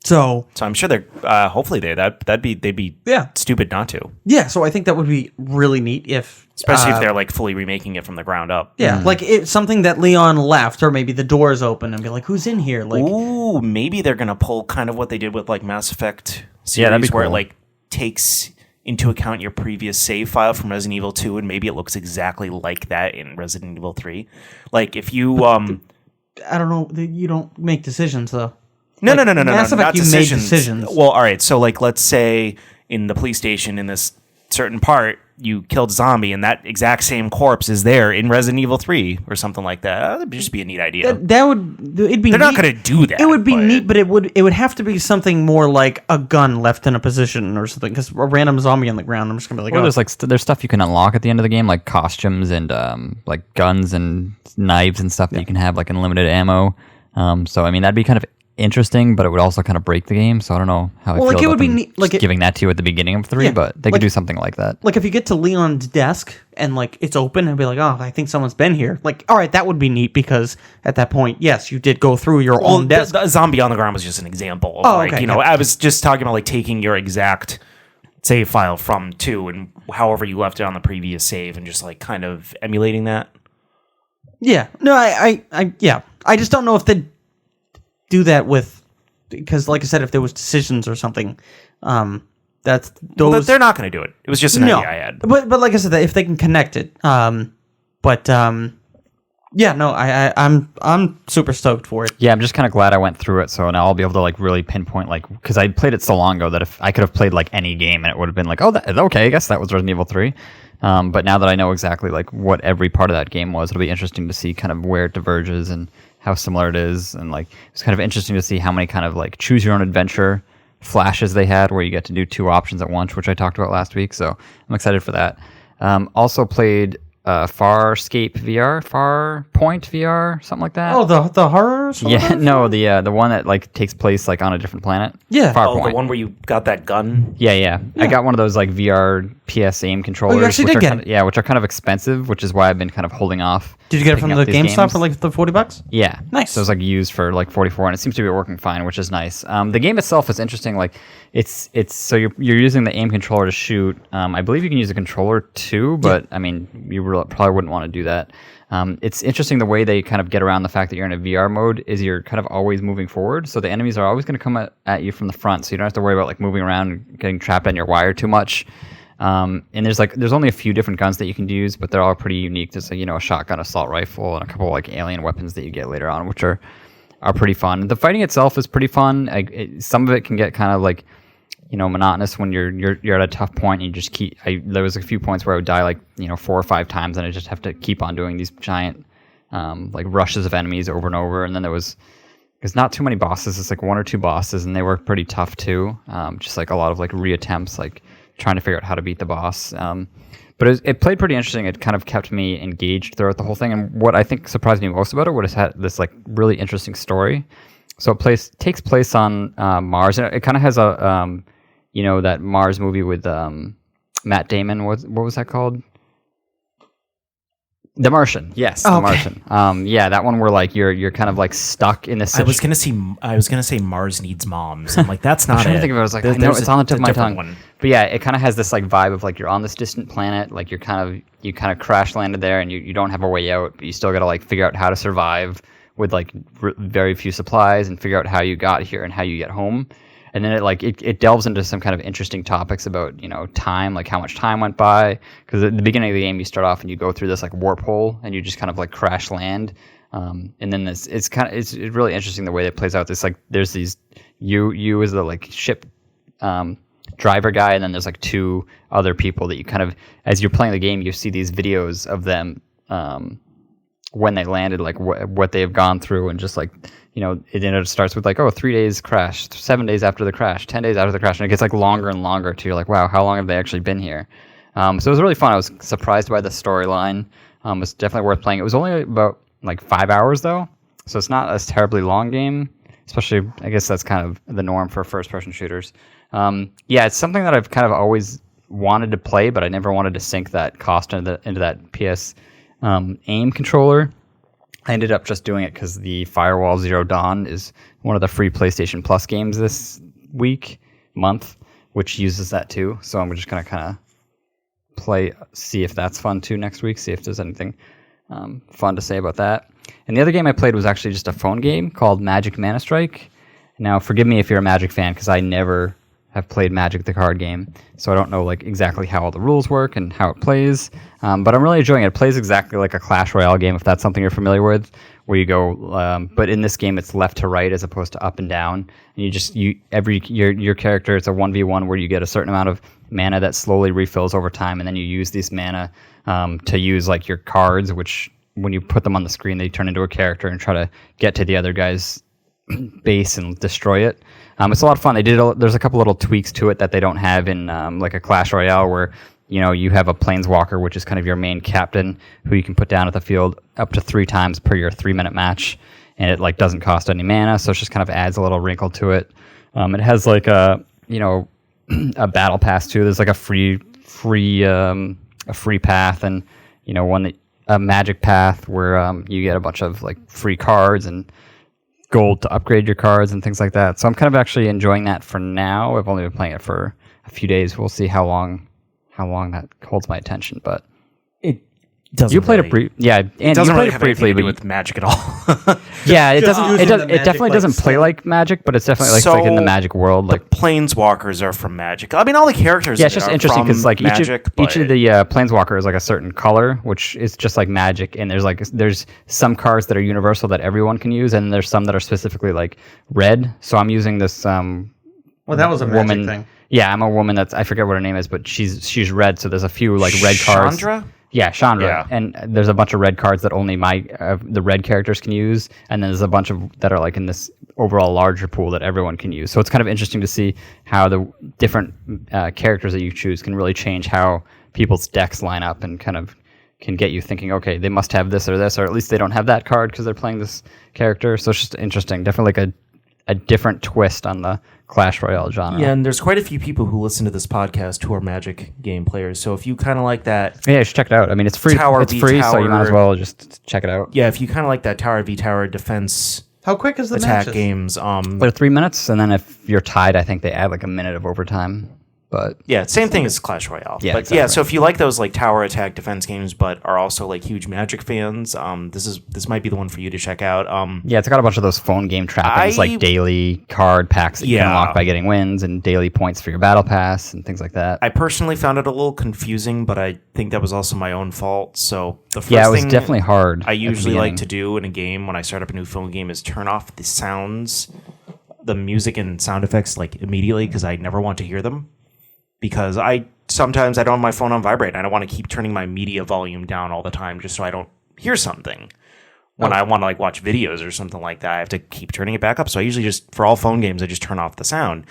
So I'm sure they're hopefully they'd be stupid not to. Yeah, so I think that would be really neat Especially if they're like fully remaking it from the ground up. Yeah, like it's something that Leon left, or maybe the doors open and be like, "Who's in here?" Like, ooh, maybe they're gonna pull kind of what they did with like Mass Effect series, that'd be where it cool. like takes into account your previous save file from Resident Evil 2, and maybe it looks exactly like that in Resident Evil 3. Like if you, I don't know, you don't make decisions though. No, Mass not Effect, you made decisions. Well, all right. So, like, let's say in the police station in this certain part, you killed a zombie, and that exact same corpse is there in Resident Evil 3 or something like that. That'd just be a neat idea. It'd be. They're neat. not going to do that. It would be neat, but it would have to be something more like a gun left in a position or something. Because a random zombie on the ground, I'm just gonna be like, Well, there's stuff you can unlock at the end of the game, like costumes and like guns and knives and stuff that you can have like unlimited ammo. So I mean that'd be kind of interesting, but it would also kind of break the game. So I don't know how I feel like it about would be them neat, like just giving that to you at the beginning of 3, Yeah, but they could do something like that. Like if you get to Leon's desk and like it's open and be like, oh, I think someone's been here. Like, all right, that would be neat because at that point, yes, you did go through your own desk. The zombie on the ground was just an example. Of Okay, I was just talking about like taking your exact save file from 2 and however you left it on the previous save and just like kind of emulating that. Yeah. No, I just don't know if they'd do that with, because like I said, if there was decisions or something, that's those. But they're not going to do it. It was just an idea I had. But like I said, if they can connect it, yeah, no, I'm super stoked for it. Yeah, I'm just kind of glad I went through it, so now I'll be able to like really pinpoint, like, because I played it so long ago that if I could have played like any game and it would have been like, oh, okay, I guess that was Resident Evil 3. But now that I know exactly like what every part of that game was, it'll be interesting to see kind of where it diverges and how similar it is, and like it's kind of interesting to see how many kind of like choose your own adventure flashes they had where you get to do 2 options at once, which I talked about last week. So I'm excited for that. Also played Farpoint VR, something like that. Oh, the horror? Yeah, no, the one that like takes place like on a different planet. Yeah. Farpoint. Oh, the one where you got that gun? Yeah. I got one of those like VR PS aim controllers. actually which did are get kind of, which are kind of expensive, which is why I've been kind of holding off. Did you get it from picking the up these GameStop games. for like the $40? Yeah. Nice. So it was like used for like 44, and it seems to be working fine, which is nice. The game itself is interesting. Like it's so you're using the aim controller to shoot. I believe you can use a controller too, but I mean you probably wouldn't want to do that. It's interesting the way they kind of get around the fact that you're in a VR mode is you're kind of always moving forward. So the enemies are always going to come at you from the front. So you don't have to worry about like moving around and getting trapped on your wire too much. And there's only a few different guns that you can use, but they're all pretty unique. There's like, a shotgun, assault rifle, and a couple like alien weapons that you get later on, which are pretty fun. The fighting itself is pretty fun. Some of it can get kind of like, monotonous when you're at a tough point and you just keep. There was a few points where I would die like 4 or 5 times, and I just have to keep on doing these giant like rushes of enemies over and over. And then there's not too many bosses. It's like 1 or 2 bosses, and they were pretty tough too. Just like a lot of like reattempts, like trying to figure out how to beat the boss. But it played pretty interesting. It kind of kept me engaged throughout the whole thing. And what I think surprised me most about it was it had this like really interesting story. So it takes place on Mars, and it kind of has a that Mars movie with Matt Damon. What was that called? The Martian. Yes, The Martian. Yeah, that one where like you're kind of like stuck in this. I was gonna say Mars Needs Moms. I'm like, that's not. I'm trying to think of it. I was like, I know it's on the tip of my tongue. One. But yeah, it kind of has this like vibe of like you're on this distant planet, like you kind of crash landed there, and you don't have a way out, but you still got to like figure out how to survive with like very few supplies and figure out how you got here and how you get home. And then it delves into some kind of interesting topics about time, like how much time went by. Because at the beginning of the game, you start off and you go through this like warp hole, and you just kind of like crash land. And then it's really interesting the way that plays out. It's like there's these you as the like ship driver guy, and then there's like 2 other people that you kind of, as you're playing the game, you see these videos of them when they landed, like what they've gone through, and just like. It starts with like, 3 days crash, 7 days after the crash, 10 days after the crash, and it gets like longer and longer till you're like, wow, how long have they actually been here? So it was really fun. I was surprised by the storyline. It's definitely worth playing. It was only about like 5 hours though, So it's not a terribly long game, especially, I guess that's kind of the norm for first-person shooters. Yeah, it's something that I've kind of always wanted to play, but I never wanted to sink that cost into that PS aim controller. I ended up just doing it because the Firewall Zero Dawn is one of the free PlayStation Plus games this month, which uses that too. So I'm just going to kind of see if that's fun too next week, see if there's anything fun to say about that. And the other game I played was actually just a phone game called Magic Mana Strike. Now, forgive me if you're a Magic fan, because I never have played Magic the card game, so I don't know like exactly how all the rules work and how it plays. But I'm really enjoying it. It plays exactly like a Clash Royale game, if that's something you're familiar with, where you go. But in this game, it's left to right as opposed to up and down. And your character, it's a 1v1 where you get a certain amount of mana that slowly refills over time, and then you use these mana to use like your cards, which when you put them on the screen, they turn into a character and try to get to the other guy's base and destroy it. It's a lot of fun. There's a couple little tweaks to it that they don't have in like a Clash Royale, where you have a Planeswalker, which is kind of your main captain, who you can put down at the field up to 3 times per your 3-minute match, and it like doesn't cost any mana, so it just kind of adds a little wrinkle to it. It has like a a battle pass too. There's like a free path, and a magic path where you get a bunch of like free cards and gold to upgrade your cards and things like that. So I'm kind of actually enjoying that for now. I've only been playing it for a few days. We'll see how long that holds my attention. But It doesn't. you played really- it yeah, and It doesn't you really played have it briefly, anything to do but with Magic at all. yeah, it doesn't. using the It magic, definitely like, doesn't play stuff. like Magic, but it's definitely like in the So, Magic world. Like Planeswalkers are from Magic. I mean, all the characters. yeah, it's just interesting because like each of but the Planeswalker is like a certain color, which is just like Magic. And there's some cards that are universal that everyone can use, and there's some that are specifically like red. So I'm using this Well, that was a magic woman thing. Yeah, I'm a woman I forget what her name is, but she's red. So there's a few like red cards. Chandra? Yeah, Chandra. Yeah. And there's a bunch of red cards that only the red characters can use, and then there's a bunch of that are like in this overall larger pool that everyone can use. So it's kind of interesting to see how the different characters that you choose can really change how people's decks line up, and kind of can get you thinking, okay, they must have this, or at least they don't have that card because they're playing this character. So it's just interesting. Definitely like a different twist on the Clash Royale genre. Yeah, and there's quite a few people who listen to this podcast who are Magic game players. So if you kind of like that, Yeah, you should check it out. I mean, it's free. Tower It's v free, so you might as Tower. well just check it out. yeah, if you kind of like that Tower v Tower defense How quick is the attack matches? games, They're 3 minutes, and then if you're tied, I think they add like a minute of overtime. But yeah, same thing as Clash Royale. Yeah, but exactly. yeah, so if you like those like tower attack defense games, but are also like huge Magic fans, this might be the one for you to check out. yeah, it's got a bunch of those phone game trappings, like daily card packs that you can Yeah. unlock by getting wins, and daily points for your battle pass, and things like that. I personally found it a little confusing, but I think that was also my own fault. So the first Yeah, it was thing definitely hard. I at the usually like beginning. to do in a game when I start up a new phone game is turn off the sounds, the music and sound effects like immediately, because I never want to hear them. Because sometimes I don't have my phone on vibrate, and I don't want to keep turning my media volume down all the time just so I don't hear something. When I want to like watch videos or something like that, I have to keep turning it back up. So I usually for all phone games, I just turn off the sound.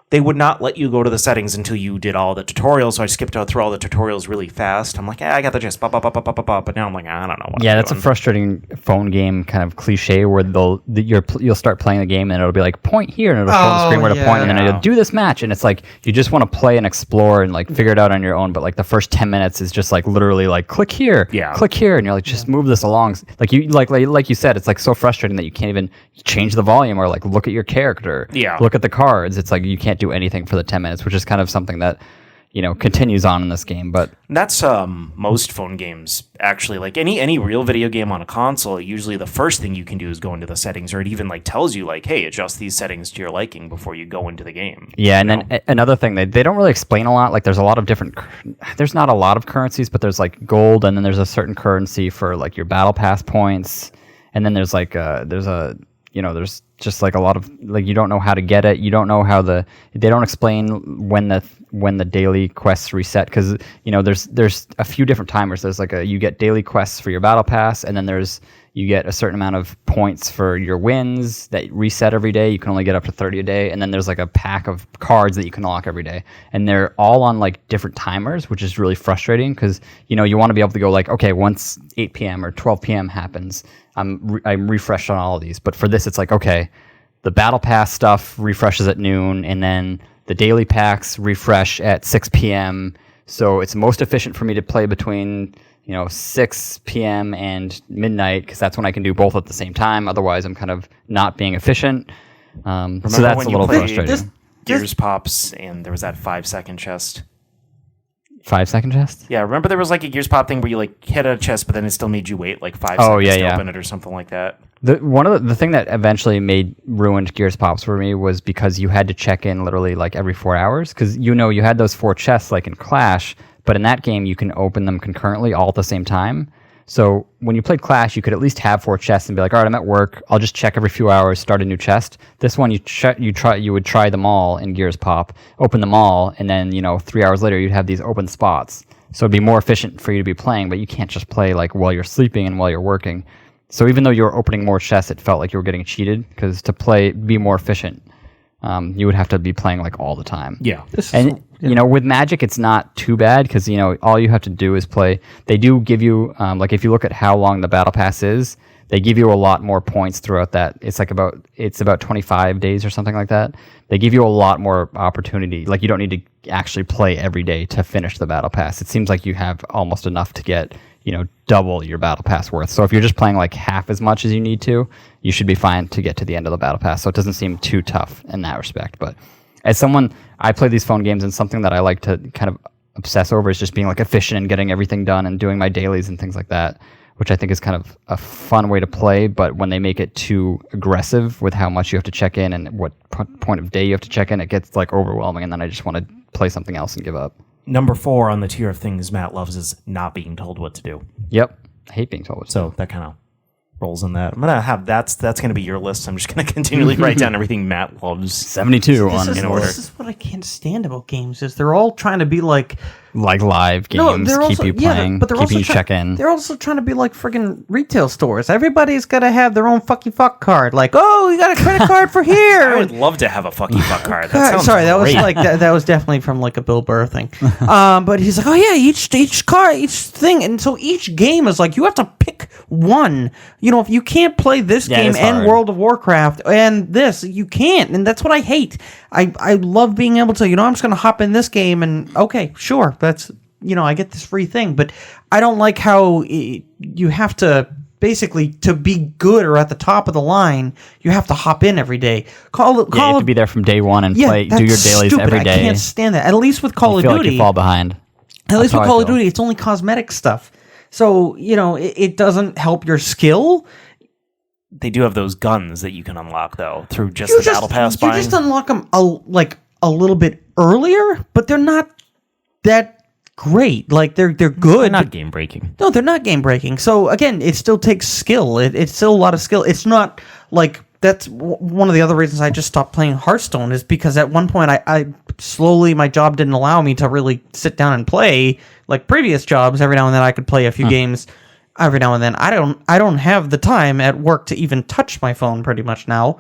They would not let you go to the settings until you did all the tutorials, so I skipped through all the tutorials really fast. I'm like, I got the gist, but now I'm like, I don't know what Yeah, I'm that's a doing. frustrating phone game kind of cliche where you'll start playing the game and it'll be like point here, and it'll show the screen where to point, and then yeah. it'll do this match, and it's like you just want to play and explore and like figure it out on your own, but like the first 10 minutes is just like literally like click here, click here, and you're like just move this along. Like you like you said, it's like so frustrating that you can't even change the volume or like look at your character, look at the cards. It's like you can't do anything for the 10 minutes, which is kind of something that continues on in this game. But That's most phone games actually. Like any real video game on a console, usually the first thing you can do is go into the settings, or it even like tells you like, hey, adjust these settings to your liking before you go into the game. yeah, and then another thing, they don't really explain a lot. Like there's a lot of different, there's not a lot of currencies, but there's like gold, and then there's a certain currency for like your battle pass points, and then there's like there's just like a lot of like you don't know how to get it. You don't know how they don't explain when the daily quests reset, because there's a few different timers. There's like you get daily quests for your battle pass, and then you get a certain amount of points for your wins that reset every day. You can only get up to 30 a day, and then there's like a pack of cards that you can unlock every day, and they're all on like different timers, which is really frustrating because you want to be able to go like, okay, once 8 p.m. or 12 p.m. happens, I'm refreshed on all of these. But for this, it's like, okay, the battle pass stuff refreshes at noon, and then the daily packs refresh at 6 p.m. So it's most efficient for me to play between 6 p.m. and midnight, because that's when I can do both at the same time. Otherwise, I'm kind of not being efficient. So that's a little frustrating. Gears Pops, and there was that 5-second chest. 5-second chest? Yeah, remember there was like a Gears Pop thing where you like hit a chest, but then it still made you wait like 5 seconds to open it or something like that. The thing that eventually ruined Gears Pops for me was because you had to check in literally like every 4 hours, because you had those 4 chests like in Clash, but in that game you can open them concurrently all at the same time. So when you played Clash, you could at least have 4 chests and be like, all right, I'm at work, I'll just check every few hours, start a new chest. This one, you would try them all in Gears Pop, open them all, and then 3 hours later you'd have these open spots. So it'd be more efficient for you to be playing, but you can't just play like while you're sleeping and while you're working. So even though you were opening more chests, it felt like you were getting cheated, because to be more efficient, you would have to be playing like all the time. Yeah. With Magic, it's not too bad, because all you have to do is play. They do give you like, if you look at how long the battle pass is, they give you a lot more points throughout that. It's about 25 days or something like that. They give you a lot more opportunity. Like, you don't need to actually play every day to finish the battle pass. It seems like you have almost enough to get double your battle pass worth. So if you're just playing like half as much as you need to, you should be fine to get to the end of the battle pass. So it doesn't seem too tough in that respect. But as someone, I play these phone games, and something that I like to kind of obsess over is just being like efficient and getting everything done and doing my dailies and things like that, which I think is kind of a fun way to play. But when they make it too aggressive with how much you have to check in and what point of day you have to check in, it gets like overwhelming, and then I just want to play something else and give up. Number 4 on the tier of things Matt loves is not being told what to do. Yep. I hate being told what to do. So that kind of rolls in that. I'm going to have that's going to be your list. I'm just going to continually write down everything Matt loves. 72 in order. This is what I can't stand about games, is they're all trying to be like live games, keep you playing, keeping you check in. They're also trying to be like friggin' retail stores. Everybody's got to have their own fucky fuck card. Like, oh, you got a credit card for here. I would love to have a fucky fuck card. That sounds Sorry, that great. was like that was definitely from like a Bill Burr thing. But he's like, oh yeah, each card, each thing, and so each game is like you have to pick one. If you can't play this game and World of Warcraft and this, you can't, and that's what I hate. I love being able to, I'm just going to hop in this game and, okay, sure, that's, I get this free thing. But I don't like how you have to, basically, to be good or at the top of the line, you have to hop in every day. You have to be there from day one and do your dailies every day. I can't stand that. At least with Call of Duty. Duty. Like you fall behind. At least with Call of Duty, it's only cosmetic stuff. So, it doesn't help your skill. They do have those guns that you can unlock, though, through just the battle pass buying. You just unlock them a little bit earlier, but they're not that great. Like, they're good. They're not game breaking. No, they're not game breaking. So again, it still takes skill. It's still a lot of skill. It's not like that's one of the other reasons I just stopped playing Hearthstone, is because at one point I slowly, my job didn't allow me to really sit down and play like previous jobs. Every now and then I could play a few games. Every now and then I don't have the time at work to even touch my phone pretty much now.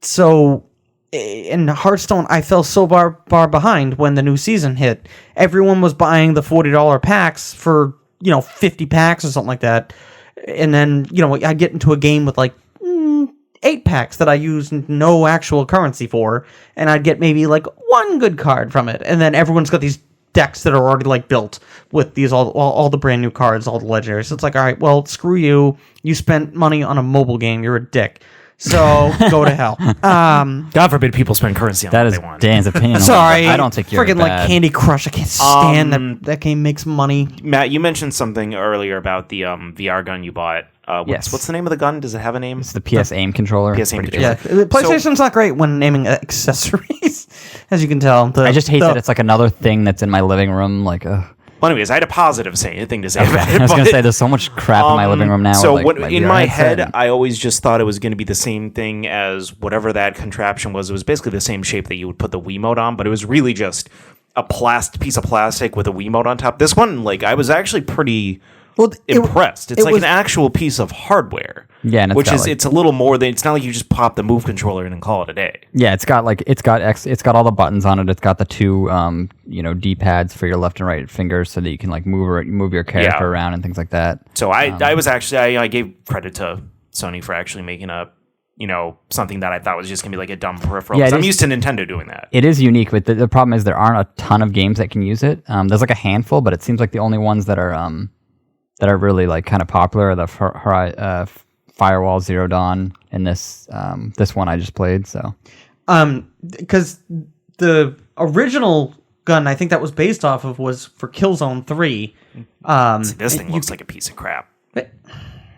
So in Hearthstone, I fell so far behind when the new season hit. Everyone was buying the $40 packs for 50 packs or something like that, and then I get into a game with like 8 packs that I use no actual currency for, and I'd get maybe like one good card from it, and then everyone's got these decks that are already like built with these all the brand new cards, all the legendaries. So it's like, all right, well, screw you. You spent money on a mobile game. You're a dick. So go to hell. God forbid people spend currency on that what is they want. Dan's opinion. Sorry, I don't think you're freaking bad. like Candy Crush. I can't stand that game makes money. Matt, you mentioned something earlier about the VR gun you bought. Yes. What's the name of the gun? Does it have a name? It's the PS Aim controller. PS Aim Pretty controller. good. Yeah, PlayStation's not great when naming accessories, as you can tell. I just hate that it's like another thing that's in my living room. Like, Well, anyways, I had a positive thing to say about it. I was going to say, there's so much crap in my living room now. So with, in my head, I always just thought it was going to be the same thing as whatever that contraption was. It was basically the same shape that you would put the Wiimote on, but it was really just a piece of plastic with a Wiimote on top. This one, like, I was actually pretty impressed. It's like was- an actual piece of hardware. Yeah, and it's a little more than, it's not like you just pop the move controller in and call it a day. Yeah, it's got all the buttons on it. It's got the two D-pads for your left and right fingers so that you can like move your character around and things like that. So I was actually I gave credit to Sony for actually making a something that I thought was just gonna be like a dumb peripheral. Yeah, I'm used to Nintendo doing that. It is unique, but the problem is there aren't a ton of games that can use it. There's like a handful, but it seems like the only ones that are really like kind of popular are the Firewall, Zero Dawn, and this one I just played. So, because the original gun I think that was based off of was for Killzone 3. See, this thing looks like a piece of crap.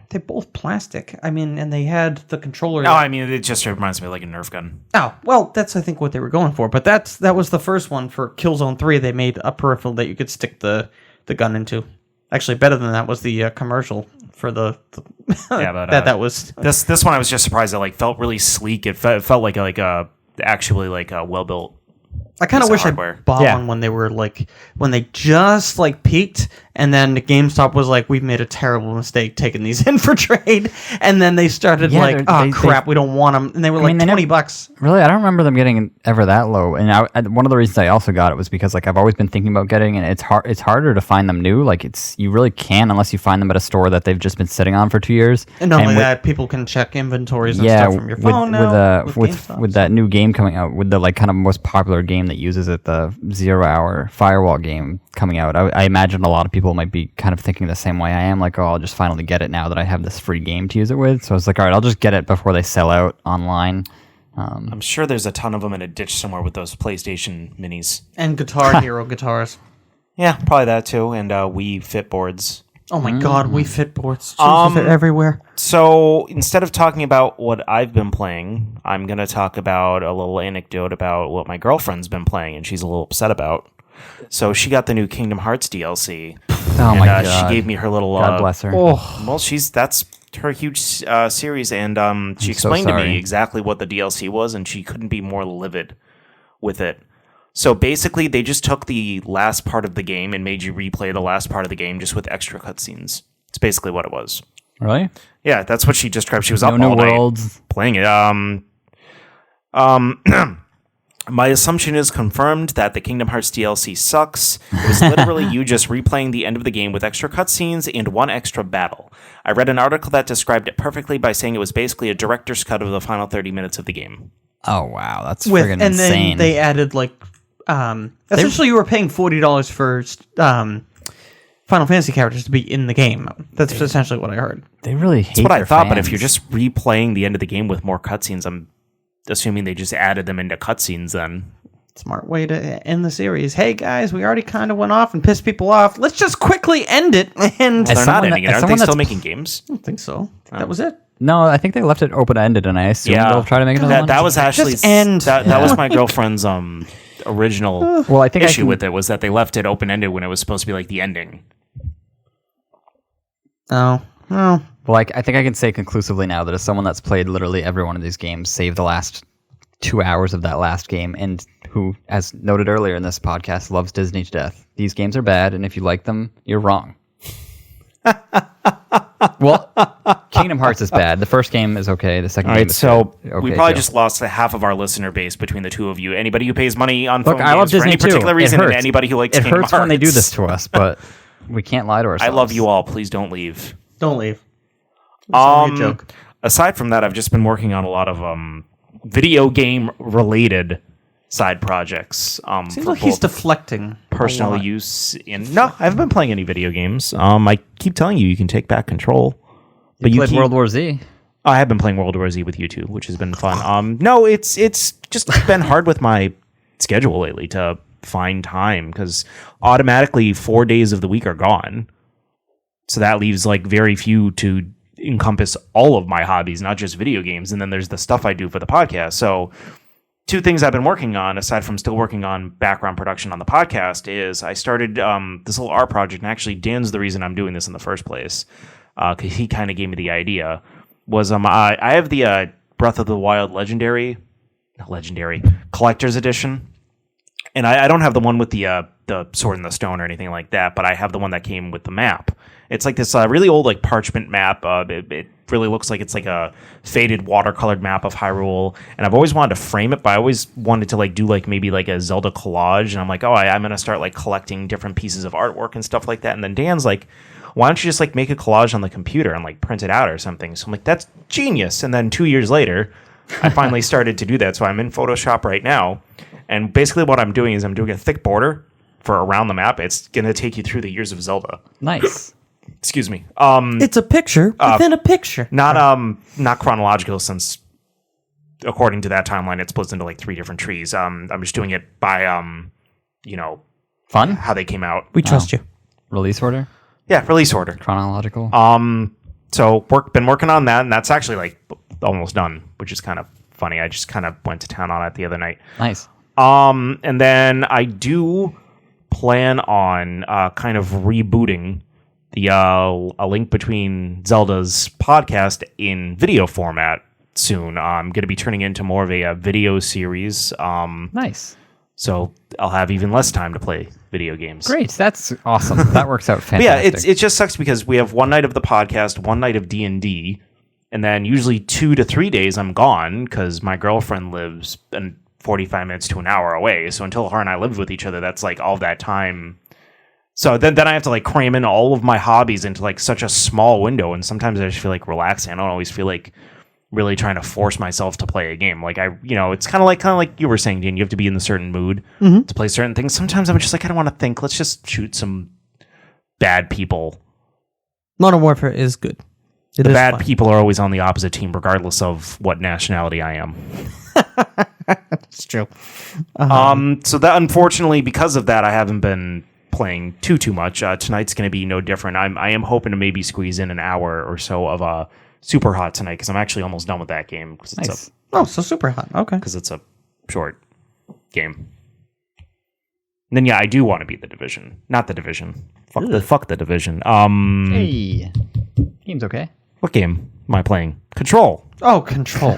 They're both plastic. I mean, and they had the controller. No, I mean, it just reminds me of like a Nerf gun. Oh, well, that's I think what they were going for. But that was the first one for Killzone 3. They made a peripheral that you could stick the gun into. Actually, better than that was the commercial for the Yeah, but that was this one. I was just surprised. It like felt really sleek. It felt like actually like a well built. I kind of wish hardware. I bought one when they were like when they just like peaked, and then the GameStop was like, "We've made a terrible mistake taking these in for trade," and then they started crap, we don't want them, and they were like $20. Really, I don't remember them getting ever that low. And one of the reasons I also got it was because like I've always been thinking about getting, and it's harder to find them new. Like you really can unless you find them at a store that they've just been sitting on for 2 years. And not only that, people can check inventories and stuff from your phone with that new game coming out, with the like kind of most popular game that uses it, the 0 Hour Firewall game coming out. I imagine a lot of people might be kind of thinking the same way I am, like, oh, I'll just finally get it now that I have this free game to use it with. So I was like, all right, I'll just get it before they sell out online. I'm sure there's a ton of them in a ditch somewhere with those PlayStation minis. And Guitar Hero guitars. Yeah, probably that too. And Wii Fit boards. Oh my God, Wii Fit boards. Jesus, they're everywhere. So instead of talking about what I've been playing, I'm going to talk about a little anecdote about what my girlfriend's been playing, and she's a little upset about. So she got the new Kingdom Hearts DLC. Oh my God. She gave me her little... God bless her. Well, that's her huge series, and she explained to me exactly what the DLC was, and she couldn't be more livid with it. So basically, they just took the last part of the game and made you replay the last part of the game just with extra cutscenes. It's basically what it was. Really? Yeah, that's what she described. She was up No all new night worlds. playing it. My assumption is confirmed that the Kingdom Hearts DLC sucks. It was literally you just replaying the end of the game with extra cutscenes and one extra battle. I read an article that described it perfectly by saying it was basically a director's cut of the final 30 minutes of the game. Oh wow, that's friggin' insane. And then they added like essentially you were paying $40 for Final Fantasy characters to be in the game. That's essentially what I heard. They really hate That's what I thought, fans. but if you're just replaying the end of the game with more cutscenes, I'm assuming they just added them into cutscenes then. Smart way to end the series. Hey guys, we already kind of went off and pissed people off. Let's just quickly end it. And They're not ending it. as Aren't they someone still that's- making games? I don't think so. That was it. No, I think they left it open-ended, and I assume they'll try to make another one. That was actually Just end. That was my girlfriend's original Well, I think issue with it, was that they left it open-ended when it was supposed to be like the ending. Oh. Well. Well, I think I can say conclusively now that as someone that's played literally every one of these games, save the last 2 hours of that last game, and who, as noted earlier in this podcast, loves Disney to death. These games are bad, and if you like them, you're wrong. Well, Kingdom Hearts is bad. The first game is okay. The second game is so good. Okay, we probably too. just lost half of our listener base between the two of you. Anybody who pays money on Look, phone I love games for Disney any particular too. reason, It and hurts. anybody who likes It Kingdom hurts when they do Hearts. this to us, but we can't lie to I ourselves. love you all. Please don't leave. Don't leave. It's only a joke. Aside from that, I've just been working on a lot of video game related side projects. Seems for like he's both deflecting. personal a lot. use. No, I haven't been playing any video games. I keep telling you can take back control. But You played keep, World War Z. I have been playing World War Z with you too, which has been fun. No, it's just been hard with my schedule lately to find time, because automatically 4 days of the week are gone. So that leaves like very few to encompass all of my hobbies, not just video games. And then there's the stuff I do for the podcast. So two things I've been working on, aside from still working on background production on the podcast, is I started this little art project. And actually, Dan's the reason I'm doing this in the first place, because he kind of gave me the idea. Was I have the Breath of the Wild Legendary Collector's Edition, and I don't have the one with the the Sword in the Stone or anything like that, but I have the one that came with the map. It's like this really old like parchment map. It really looks like it's like a faded watercolored map of Hyrule, and I've always wanted to frame it, but I always wanted to like do like maybe like a Zelda collage, and I'm like, I'm gonna start like collecting different pieces of artwork and stuff like that. And then Dan's like, why don't you just like make a collage on the computer and like print it out or something? So I'm like, that's genius. And then 2 years later, I finally started to do that. So I'm in Photoshop right now, and basically what I'm doing is I'm doing a thick border for around the map. It's gonna take you through the years of Zelda. Nice. Excuse me. It's a picture within a picture. Not chronological, since according to that timeline it splits into like 3 different trees. I'm just doing it by Fun? how they came out. We trust you. Release order? Yeah, release order. Chronological? So been working on that, and that's actually like almost done, which is kind of funny. I just kind of went to town on it the other night. Nice. And then I do plan on kind of rebooting the A Link Between Zelda's podcast in video format soon. I'm going to be turning into more of a video series. Nice. So I'll have even less time to play video games. Great. That's awesome. That works out But fantastic. yeah, it just sucks because we have one night of the podcast, one night of D&D, and then usually 2 to 3 days I'm gone because my girlfriend lives 45 minutes to an hour away. So until her and I lived with each other, that's like all that time. So then I have to like cram in all of my hobbies into like such a small window, and sometimes I just feel like relaxing. I don't always feel like really trying to force myself to play a game. Like it's kind of like you were saying, Dean, you have to be in a certain mood to play certain things. Sometimes I'm just like, I don't want to think. Let's just shoot some bad people. Modern Warfare is good. The bad people are always on the opposite team, regardless of what nationality I am. It's true. So that, unfortunately, because of that, I haven't been playing too much. Tonight's going to be no different. I am hoping to maybe squeeze in an hour or so of Super Hot tonight, because I'm actually almost done with that game. Because it's Nice. So Super Hot. Okay. because it's a short game. And then yeah, I do want to beat the Division, not the Division. Fuck the Division. Hey. Game's okay. What game am I playing? Control. Oh, Control.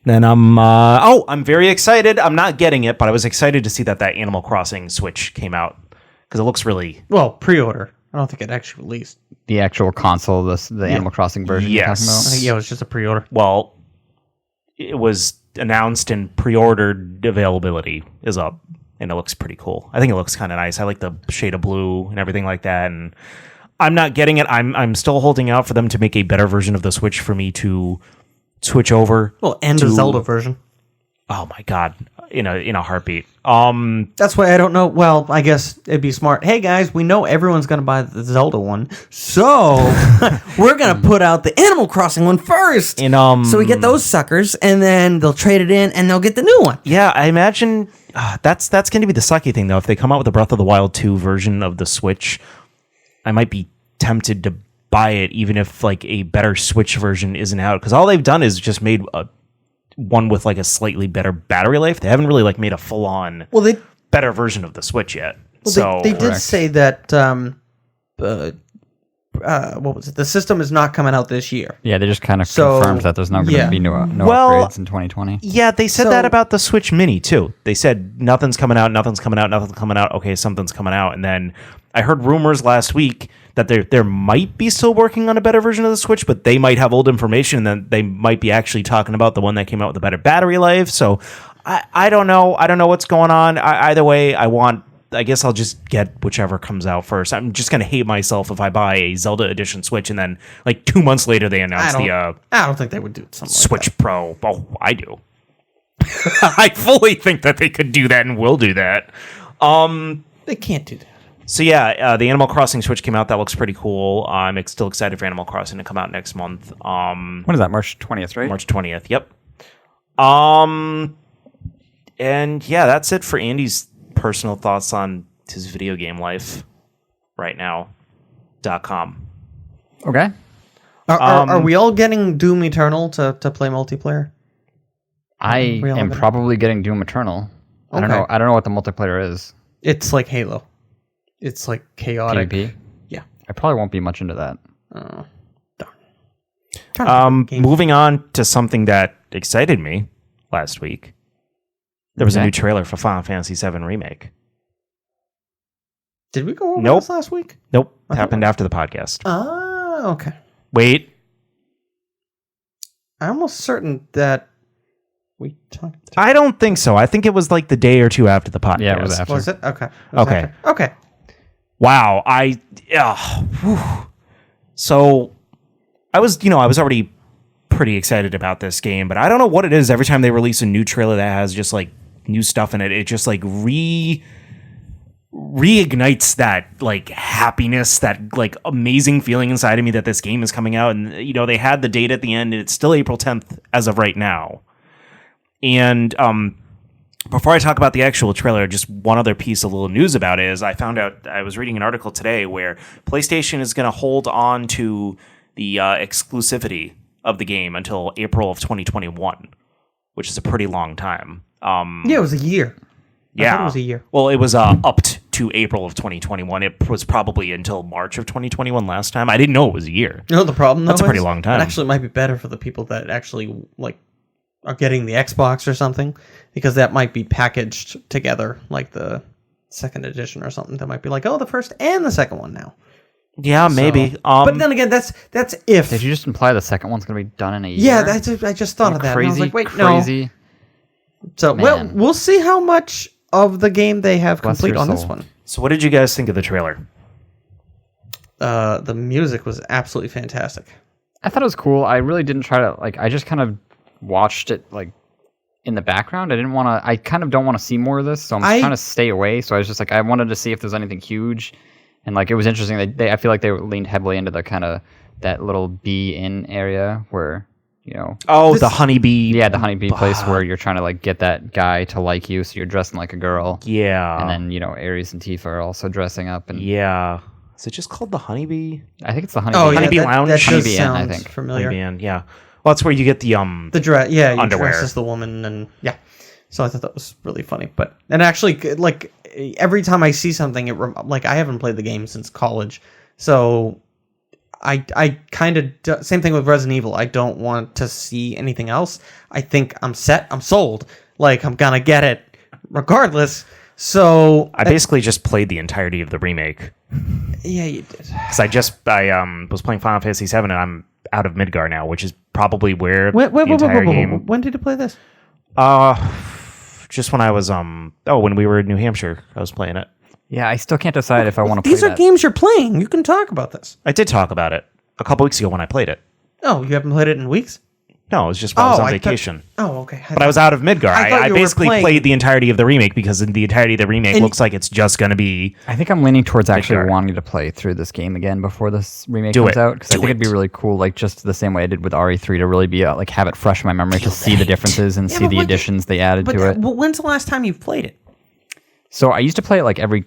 Then I'm very excited. I'm not getting it, but I was excited to see that Animal Crossing Switch came out because it looks really. Well, pre-order. I don't think it actually released. The actual console, the Animal Crossing version you're talking Yes. I think, it was just a pre-order. Well, it was announced and pre-ordered availability is up, and it looks pretty cool. I think it looks kind of nice. I like the shade of blue and everything like that, and I'm not getting it. I'm still holding out for them to make a better version of the Switch for me to switch over. Well, and to, the Zelda version. Oh my god, in a heartbeat. That's why I don't know. Well, I guess it'd be smart. Hey guys, we know everyone's gonna buy the Zelda one, so we're gonna put out the Animal Crossing one first. So we get those suckers, and then they'll trade it in, and they'll get the new one. Yeah, I imagine that's going to be the sucky thing though. If they come out with a Breath of the Wild 2 version of the Switch, I might be tempted to buy it, even if like a better Switch version isn't out, because all they've done is just made one with like a slightly better battery life. They haven't really like made a full on better version of the Switch yet. They did say that what was it? The system is not coming out this year. Yeah, they just kind of confirmed that there's not going to be no upgrades in 2020. Yeah, they said that about the Switch Mini too. They said nothing's coming out. Okay, something's coming out. And then I heard rumors last week that there might be still working on a better version of the Switch, but they might have old information, and then they might be actually talking about the one that came out with a better battery life. So I don't know. I don't know what's going on. Either way, I guess I'll just get whichever comes out first. I'm just gonna hate myself if I buy a Zelda Edition Switch and then like 2 months later they announce I don't think they would do something Switch like that. Pro. Oh, I do. I fully think that they could do that and will do that. They can't do that. So yeah, the Animal Crossing Switch came out. That looks pretty cool. I'm still excited for Animal Crossing to come out next month. When is that? March 20th, right? March 20th. Yep. And yeah, that's it for Andy's personal thoughts on his video game life right now. .com. Okay. Are we all getting Doom Eternal to play multiplayer? I am probably getting Doom Eternal. I don't know. I don't know what the multiplayer is. It's like Halo. It's like chaotic. PvP? Yeah. I probably won't be much into that. Oh, darn. Moving on to something that excited me last week. There was a new trailer for Final Fantasy VII Remake. Did we go over Nope. this last week? Nope. Happened after the podcast. Okay. Wait. I'm almost certain that we talked. I don't think so. I think it was like the day or two after the podcast. Yeah, it was after. Was it? Okay. It was Okay. after. Okay. Wow. So I was already pretty excited about this game, but I don't know what it is. Every time they release a new trailer that has just like new stuff in it, it just like reignites that like happiness, that like amazing feeling inside of me that this game is coming out. And they had the date at the end, and it's still April 10th as of right now. And before I talk about the actual trailer, just one other piece of little news about it is I found out, I was reading an article today where PlayStation is going to hold on to the exclusivity of the game until April of 2021, which is a pretty long time. Yeah, it was a year. I thought it was a year. Well, it was up to April of 2021. It was probably until March of 2021 last time. I didn't know it was a year. You know the problem, though? That's a pretty long time. It actually might be better for the people that actually like are getting the Xbox or something, because that might be packaged together like the second edition or something. That might be like, oh, the first and the second one now. Yeah, maybe. But then again, that's if. Did you just imply the second one's going to be done in a year? Yeah, I just thought of that. And I was like, wait, crazy. no. So, well, Man. we'll see how much of the game they have Bless complete your on this soul. one. So what did you guys think of the trailer? The music was absolutely fantastic. I thought it was cool. I really didn't try to, like, I just kind of watched it, like, in the background. I kind of don't want to see more of this, so I'm trying to stay away. So I was just like, I wanted to see if there's anything huge. And, like, it was interesting. I feel like they leaned heavily into the kind of, that little bee in area where, Oh, the honeybee. Yeah, the honeybee place where you're trying to, like, get that guy to like you, so you're dressing like a girl. Yeah. And then, Ares and Tifa are also dressing up. And Yeah. Is it just called the honeybee? I think it's the honeybee. Oh, yeah, Honeybee that, Lounge? That does Honeybee Inn, sound I think. familiar. Honeybee Inn, yeah. Well, that's where you get the The dress, yeah, you underwear. dress as the woman, and yeah. So I thought that was really funny. And actually, like, every time I see something, like, I haven't played the game since college, so I kind of same thing with Resident Evil. I don't want to see anything else. I think I'm set. I'm sold. Like, I'm gonna get it regardless. So I basically just played the entirety of the remake. Yeah, you did. Because I was playing Final Fantasy VII, and I'm out of Midgar now, which is probably where Wait, the entire game. when did you play this? Just when I was when we were in New Hampshire, I was playing it. Yeah, I still can't decide if I want to play These are that. games you're playing. You can talk about this. I did talk about it a couple weeks ago when I played it. Oh, you haven't played it in weeks? No, it was just while I was on I vacation. okay. But I was out of Midgar. I thought I you were basically playing- played the entirety of the remake because in the entirety of the remake looks like it's just going to be... I think I'm leaning towards actually Midgar. wanting to play through this game again before this remake Do comes it. out, because I Do think it'd be it. really cool, like just the same way I did with RE3, to really be like have it fresh in my memory, to see the differences and see but the what- additions they added to it. But when's the last time you've played it? So I used to play it like every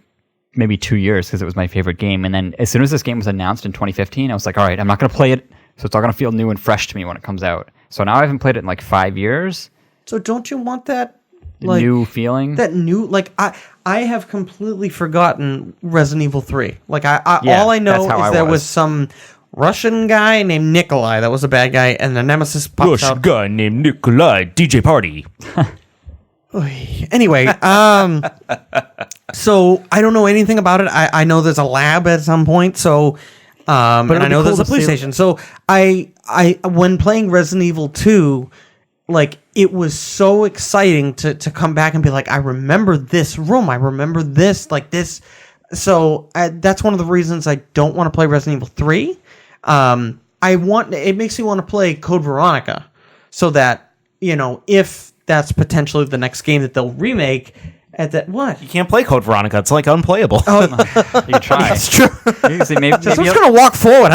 maybe 2 years because it was my favorite game, and then as soon as this game was announced in 2015, I was like, all right, I'm not going to play it, so it's all going to feel new and fresh to me when it comes out. So now I haven't played it in like 5 years. So don't you want that like New feeling. that new like I have completely forgotten Resident Evil 3. Like I Yeah, all I know that's how is I there was. was some Russian guy named Nikolai that was a bad guy, and the Nemesis pops out. guy named Nikolai, DJ Party. Anyway, so I don't know anything about it. I know there's a lab at some point, so and it'll I be know cool there's a to police see- station. So I when playing Resident Evil 2, like, it was so exciting to come back and be like, I remember this room, I remember this, like this. So that's one of the reasons I don't want to play Resident Evil 3. It makes me want to play Code Veronica, so that, if that's potentially the next game that they'll remake, at that what? You can't play Code Veronica. It's like unplayable. You try. That's true. You can see, maybe Someone's gonna walk forward.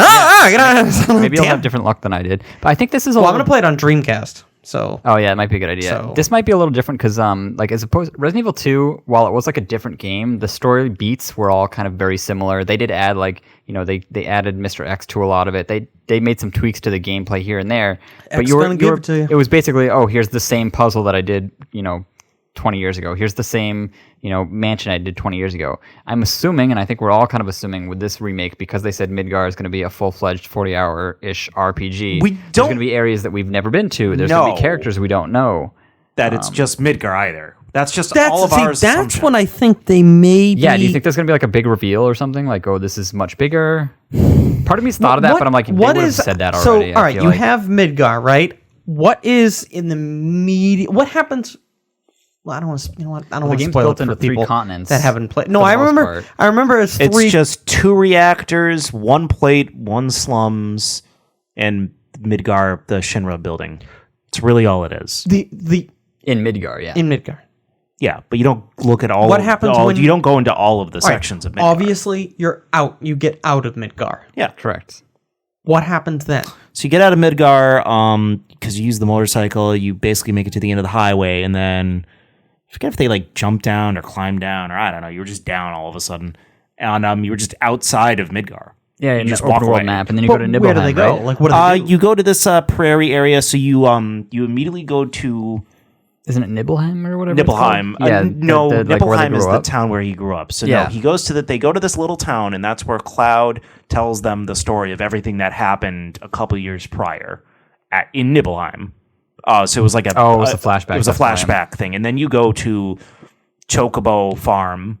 maybe you'll have different luck than I did. But I think this is a Well, I'm little... gonna play it on Dreamcast. So Oh yeah, it might be a good idea. So- This might be a little different because, like, as opposed Resident Evil 2, while it was like a different game, the story beats were all kind of very similar. They did add they added Mr. X to a lot of it. They made some tweaks to the gameplay here and there. But X gonna give it to you. It was basically, here's the same puzzle that I did, 20 years ago. Here's the same, mansion I did 20 years ago. I'm assuming, and I think we're all kind of assuming with this remake, because they said Midgar is going to be a full-fledged 40-hour-ish RPG. We There's don't- going to be areas that we've never been to. There's going to No. be characters we don't know. that it's just Midgar either. That's just all of our That's assumptions. when I think they may be... Yeah, do you think there's going to be like a big reveal or something? Like, oh, this is much bigger? Part of me's thought of that, but I'm like, they would have said that already. So, all right, you have Midgar, right? What is in the media... What happens... Well, I don't want to... You know what? I don't want to game's spoil built it for into 3 people continents that haven't played. No, for the I most remember... part. I remember it's 3... It's just 2 reactors, 1 plate, 1 slums, and Midgar, the Shinra building. It's really all it is. In Midgar, yeah. In Midgar. Yeah, but you don't look at all. What happens when you don't go into all of the All right, sections of Midgar? obviously, you're out. You get out of Midgar. Yeah, Correct. What happens then? so you get out of Midgar because you use the motorcycle. You basically make it to the end of the highway, and then I forget if they like jump down or climb down, or I don't know. You were just down all of a sudden, and you were just outside of Midgar. Yeah, you in just the walk open world away. map, and then you But go to Nibelheim, where do they go? right? Like, what do they do? You go to this prairie area, so you immediately go to Isn't it Nibelheim or whatever? it's called? Nibelheim. Yeah, No, like where they Nibelheim is grew the up. town where he grew up. So Yeah. no, they go to this little town, and that's where Cloud tells them the story of everything that happened a couple years prior in Nibelheim. So it was like a it was a flashback. It was a That's why I'm- flashback thing, and then you go to Chocobo Farm.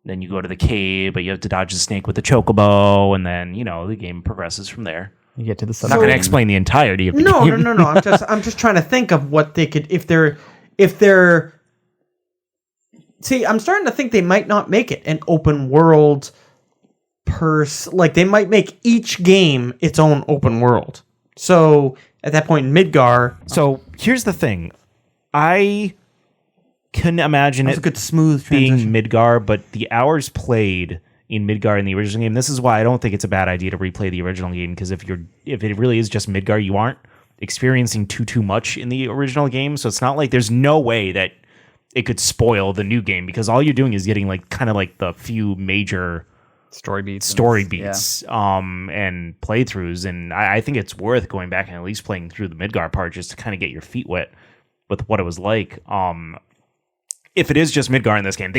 Then you go to the cave, but you have to dodge the snake with the Chocobo, and then the game progresses from there. You get to the I'm not going to explain the entirety of the No, game. no. I'm just trying to think of what they could if they're. See, I'm starting to think they might not make it an open world. Like they might make each game its own open world. So at that point in Midgar, So here's the thing, I couldn't imagine that's a it good smooth being transition. Midgar, but the hours played in Midgar in the original game, this is why I don't think it's a bad idea to replay the original game, because if it really is just Midgar, you aren't experiencing too much in the original game, so it's not like there's no way that it could spoil the new game, because all you're doing is getting like kind of like the few major story beats, and playthroughs, and I think it's worth going back and at least playing through the Midgar part just to kind of get your feet wet with what it was like. If it is just Midgar in this game,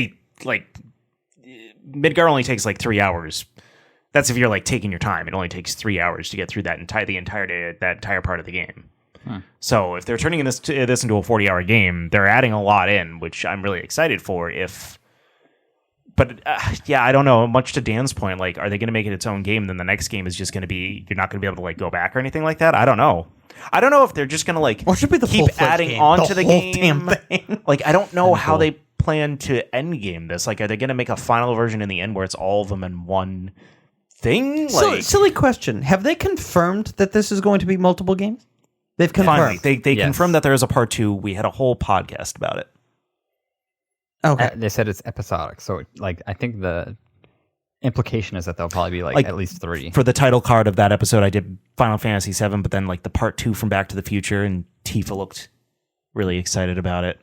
Midgar only takes like 3 hours. That's if you're like taking your time. It only takes 3 hours to get through that entire part of the game. So if they're turning this into a 40-hour game, they're adding a lot in, which I'm really excited for. But I don't know. Much to Dan's point, like, are they going to make it its own game? Then the next game is just going to be, you're not going to be able to like go back or anything like that. I don't know. I don't know if they're just going to like Or it should be the keep full-fledged adding game, on the to the whole game. damn thing. Like, I don't know how they plan to end game this. Like, are they going to make a final version in the end where it's all of them in one thing? Like, Silly question. Have they confirmed that this is going to be multiple games? They've confirmed. finally, they Yes. confirmed that there is a part 2. We had a whole podcast about it. Okay. They said it's episodic, so like I think the implication is that there'll probably be like at least 3. For the title card of that episode, I did Final Fantasy VII, but then like the part 2 from Back to the Future, and Tifa looked really excited about it.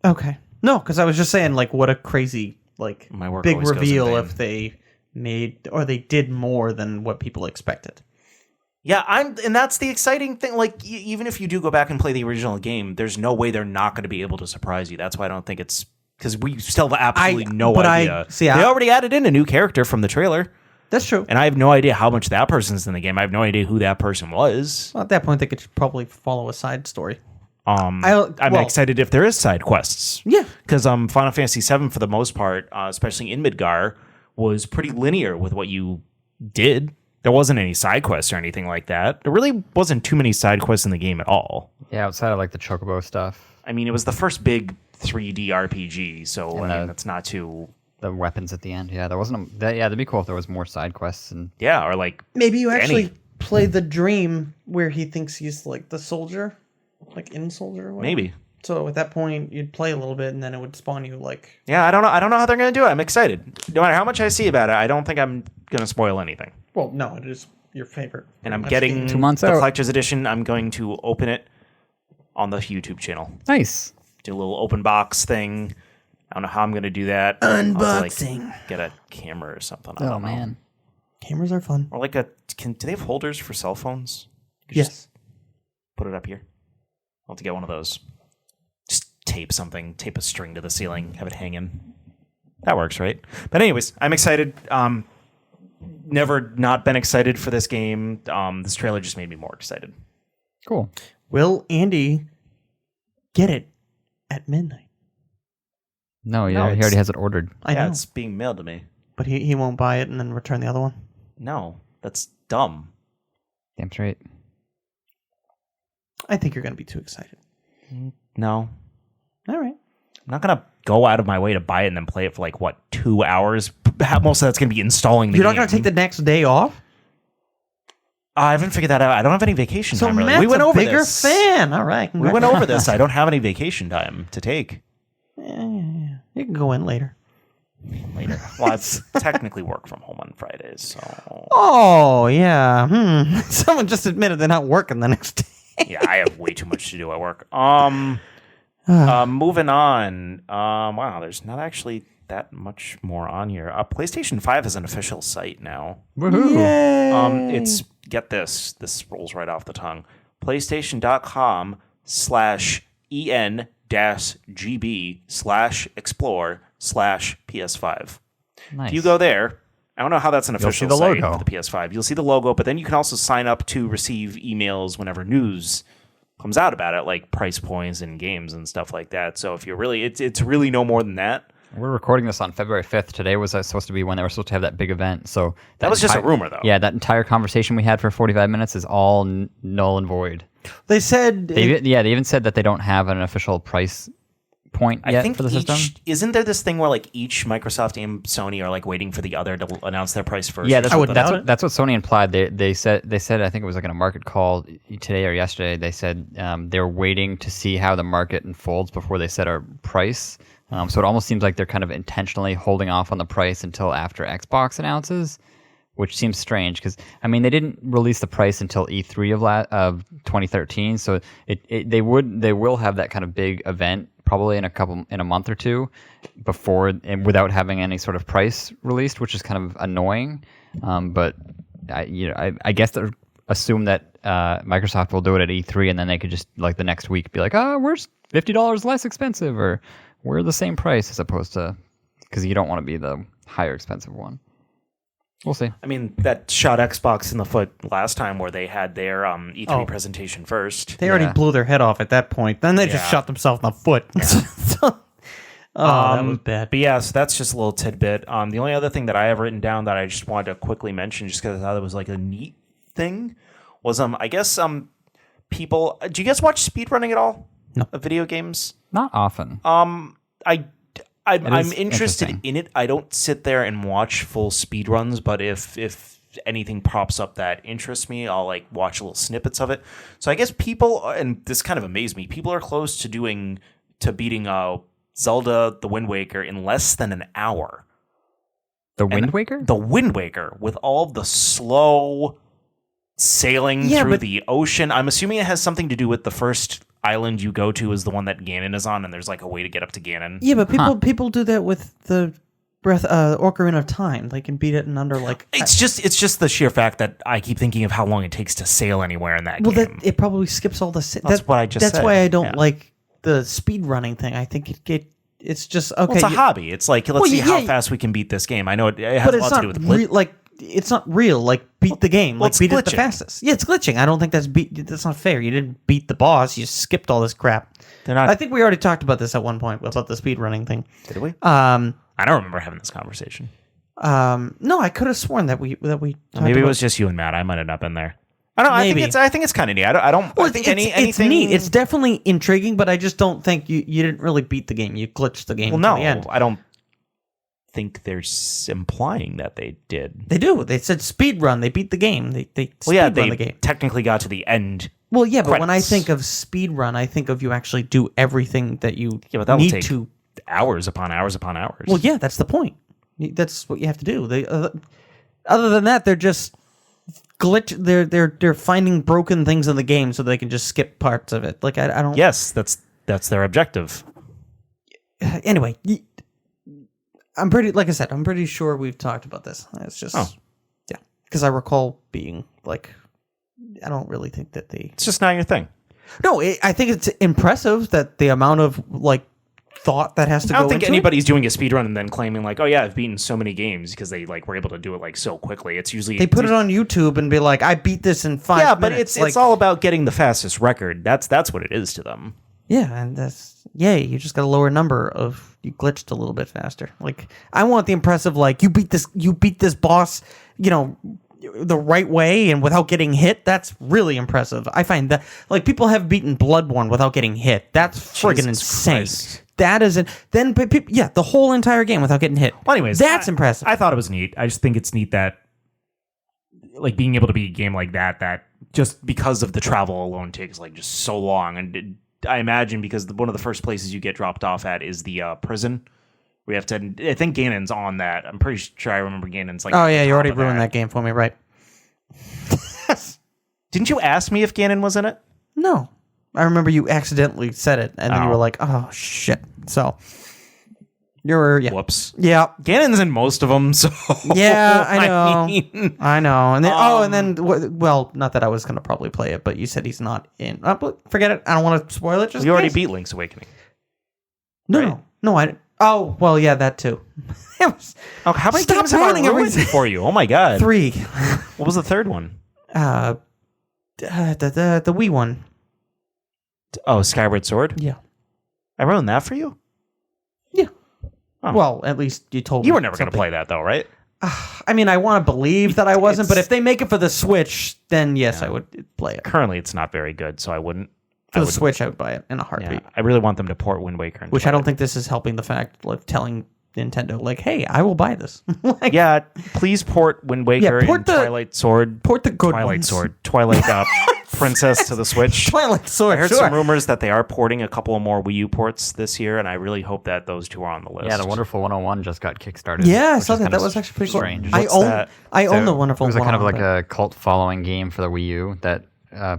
Okay. No, because I was just saying, like, what a crazy, like, My work big always goes in reveal vain. if they made or they did more than what people expected. Yeah, and that's the exciting thing. Like, even if you do go back and play the original game, there's no way they're not going to be able to surprise you. That's why I don't think it's, because we still have absolutely no idea. They already added in a new character from the trailer, That's true. and I have no idea how much that person's in the game. I have no idea who that person was. Well, at that point, they could probably follow a side story. I'm well- excited if there is side quests. Yeah. Because Final Fantasy VII, for the most part, especially in Midgar, was pretty linear with what you did. There wasn't any side quests or anything like that. There really wasn't too many side quests in the game at all. Yeah, outside of like the Chocobo stuff, I mean, it was the first big 3D RPG, so I mean, that's not too... the weapons at the end. Yeah, there wasn't. That'd be cool if there was more side quests and Yeah, or like... Maybe you actually Any. play the dream where he thinks he's like the soldier, like in soldier. Or whatever. Maybe. So at that point, you'd play a little bit, and then it would spawn you like. Yeah, I don't know how they're going to do it. I'm excited. No matter how much I see about it, I don't think I'm going to spoil anything. Well, no, it is your favorite. And I'm That's getting game. 2 months the out. collector's edition. I'm going to open it on the YouTube channel. nice. Do a little open box thing. I don't know how I'm going to do that. I'll have to, Unboxing. get a camera or something. I Oh don't know. man, Cameras are fun. Or like do they have holders for cell phones? Yes. Put it up here. I'll have to get one of those. Just tape a string to the ceiling, have it hanging. That works, right? But anyways, I'm excited. Never not been excited for this game. This trailer just made me more excited. cool. Will Andy get it at midnight. No, No, he already has it ordered. I know, it's being mailed to me. but he won't buy it and then return the other one. No, that's dumb. Damn straight. I think you're going to be too excited. No, All right. I'm not gonna go out of my way to buy it and then play it for like 2 hours. Most of that's gonna be installing the You're not game. going to take the next day off? I haven't figured that out. I don't have any vacation So time really. Matt's We went a over bigger this. fan. All right. We went over this. I don't have any vacation time to take Yeah. You can go in later. later. Well, I technically work from home on Fridays, so Oh, yeah. Someone just admitted they're not working the next day. yeah, I have way too much to do at work. Moving on. Wow, there's not actually that much more on here. PlayStation 5 is an official site now. Woohoo! It's get this. This rolls right off the tongue. PlayStation.com/en-gb/explore/PS5. Nice. If you go there, I don't know how that's an You'll see official the site logo. for the PS5. You'll see the logo, but then you can also sign up to receive emails whenever news comes out about it, like price points and games and stuff like that. So if you're really, it's really no more than that. We're recording this on February 5th. Today was supposed to be when they were supposed to have that big event. So That was just a rumor, though. Yeah, that entire conversation we had for 45 minutes is all null and void. They said... They even said that they don't have an official price point yet I think for the system. isn't there this thing where like each Microsoft and Sony are like waiting for the other to announce their price first? Yeah, or that's something? that's what Sony implied. They said I think it was like in a market call today or yesterday. They said they're waiting to see how the market unfolds before they set a price. So it almost seems like they're kind of intentionally holding off on the price until after Xbox announces, which seems strange because I mean they didn't release the price until E3 of 2013. So they will have that kind of big event probably in a month or two before and without having any sort of price released, which is kind of annoying. But I guess they're assume that Microsoft will do it at E3 and then they could just like the next week be like, we're $50 less expensive or we're the same price as opposed to because you don't want to be the higher expensive one. We'll see. I mean, that shot Xbox in the foot last time where they had their E3 presentation first. They already Yeah. blew their head off at that point. Then they just Yeah. shot themselves in the foot. So- that was bad. But yeah, so that's just a little tidbit. The only other thing that I have written down that I just wanted to quickly mention, just because I thought it was like a neat thing, was I guess people. Do you guys watch speedrunning at all? No. Of video games. Not often. I'm is interested interesting. in it. I don't sit there and watch full speedruns, but if anything pops up that interests me, I'll like watch little snippets of it. So I guess people, and this kind of amazed me, people are close to beating Zelda The Wind Waker in less than an hour. The Wind Waker? The Wind Waker, with all of the slow sailing through but- the ocean. I'm assuming it has something to do with the first island you go to is the one that Ganon is on, and there's like a way to get up to Ganon. Yeah, but people do that with the Ocarina of Time. They can beat it in under like. It's just the sheer fact that I keep thinking of how long it takes to sail anywhere in that Well, game. it probably skips all the. That's what I just That's said. why I don't Yeah. like the speed running thing. I think it's just okay. Well, it's a hobby. It's like let's see how yeah. fast we can beat this game. I know it has But a it's lot to not do with glitch. it's not real. Like beat the game. well, Like it's beat it the glitching. fastest. Yeah, it's glitching. I don't think that's not fair. You didn't beat the boss. You skipped all this crap. They're not. I think we already talked about this at one point about the speed running thing. Did we? Um, I don't remember having this conversation. no, I could have sworn that we talked Maybe about it was just you and Matt. I might have not been there. I don't. Maybe. I think it's kind of neat. I don't. Well, I think it's anything. neat. It's definitely intriguing, but I just don't think you didn't really beat the game. You glitched the game. well, to no, the end. I don't think they're implying that they did. They do. They said speed run. They beat the game. They Well, yeah, speed they run the game. technically got to the end. Well, yeah, but when I credits. think of speed run, I think of you actually do everything that you Yeah, but that will need take to. hours upon hours upon hours. Well, yeah, that's the point. That's what you have to do. They, other than that, they're just glitch. They're finding broken things in the game so they can just skip parts of it. Like I don't. Yes, that's their objective. Anyway, I'm pretty. Like I said, I'm pretty sure we've talked about this. It's just yeah, because I recall being like, I don't really think that they. It's just not your thing. No, I think it's impressive that the amount of like thought that has to I go don't think into anybody's doing a speedrun and then claiming like, oh yeah, I've beaten so many games because they like were able to do it like so quickly. It's usually it. They put it on YouTube and be like, I beat this in 5 yeah, minutes. but it's all about getting the fastest record. That's what it is to them. Yeah, and that's yay. You just got a lower number of you glitched a little bit faster. Like I want the impressive like you beat this boss, the right way and without getting hit. That's really impressive. I find that like people have beaten Bloodborne without getting hit. That's friggin' insane. Christ. That isn't then the whole entire game without getting hit. Well, anyways, that's impressive. I thought it was neat. I just think it's neat that like being able to beat a game like that just because of the travel alone takes like just so long. And I imagine because one of the first places you get dropped off at is the prison. We have to. I think Ganon's on that. I'm pretty sure I remember Ganon's like. Oh yeah, you already ruined that game for me, right? Didn't you ask me if Ganon was in it? No, I remember you accidentally said it, and then you were like, "Oh shit!" So Whoops. Yeah, Ganon's in most of them. So yeah, I know, I know. And then well, not that I was gonna probably play it, but you said he's not in. Forget it. I don't want to spoil it. Just you already beat Link's Awakening. No, I. Oh well, yeah, that too. How many Stop games have I ruining ruined everything. for you? Oh my god, 3. What was the third one? The Wii one. Oh, Skyward Sword. Yeah. I ruined that for you. Yeah. Oh. Well, at least you told me. You were never going to something. play that though, right? I mean, I want to believe that I wasn't, but if they make it for the Switch, then yes, I would play it. Currently, it's not very good, so I wouldn't. For the Switch, I would buy it in a heartbeat. Yeah, I really want them to port Wind Waker. Which I don't think this is helping the fact of telling Nintendo, like, hey, I will buy this. Like, yeah, please port Wind Waker port and the- Twilight Sword. port the good Twilight ones. Sword. Twilight Princess to the Switch. Twilight Sword, I heard sure. some rumors that they are porting a couple of more Wii U ports this year, and I really hope that those two are on the list. Yeah, the Wonderful 101 just got kickstarted. Yeah, I which saw is that. kind That of was actually pretty cool. strange. I What's own that? the Wonderful It was a kind of 101, like a cult following game for the Wii U that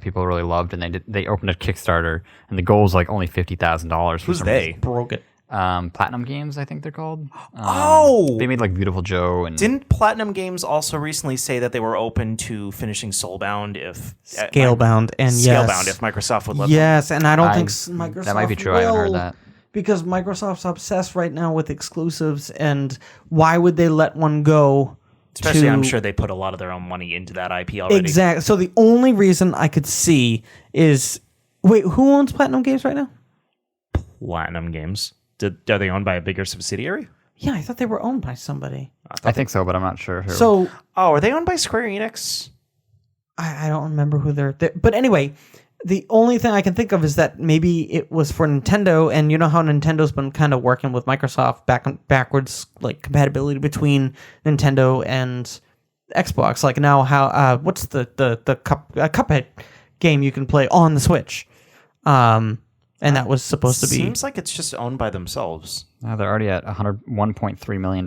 people really loved, and they opened a Kickstarter, and the goal was like only $50,000. Who's they? broke it. Platinum Games, I think they're called. Oh! They made like Beautiful Joe and Didn't Platinum Games also recently say that they were open to finishing Soulbound if Scalebound, and yes. Scalebound if Microsoft would let them? Yes, and I don't think Microsoft that might be true. I haven't heard will, that. because Microsoft's obsessed right now with exclusives, and why would they let one go? Especially, I'm sure they put a lot of their own money into that IP already. Exactly. So the only reason I could see is wait, who owns Platinum Games right now? Platinum Games. Are they owned by a bigger subsidiary? Yeah, I thought they were owned by somebody. I think so, but I'm not sure who. So Oh, are they owned by Square Enix? I don't remember who they're. But anyway, the only thing I can think of is that maybe it was for Nintendo, and you know how Nintendo's been kind of working with Microsoft backwards, like compatibility between Nintendo and Xbox. Like now, how what's the Cuphead game you can play on the Switch, and that was supposed to be. Seems like it's just owned by themselves. they're already at $101.3 million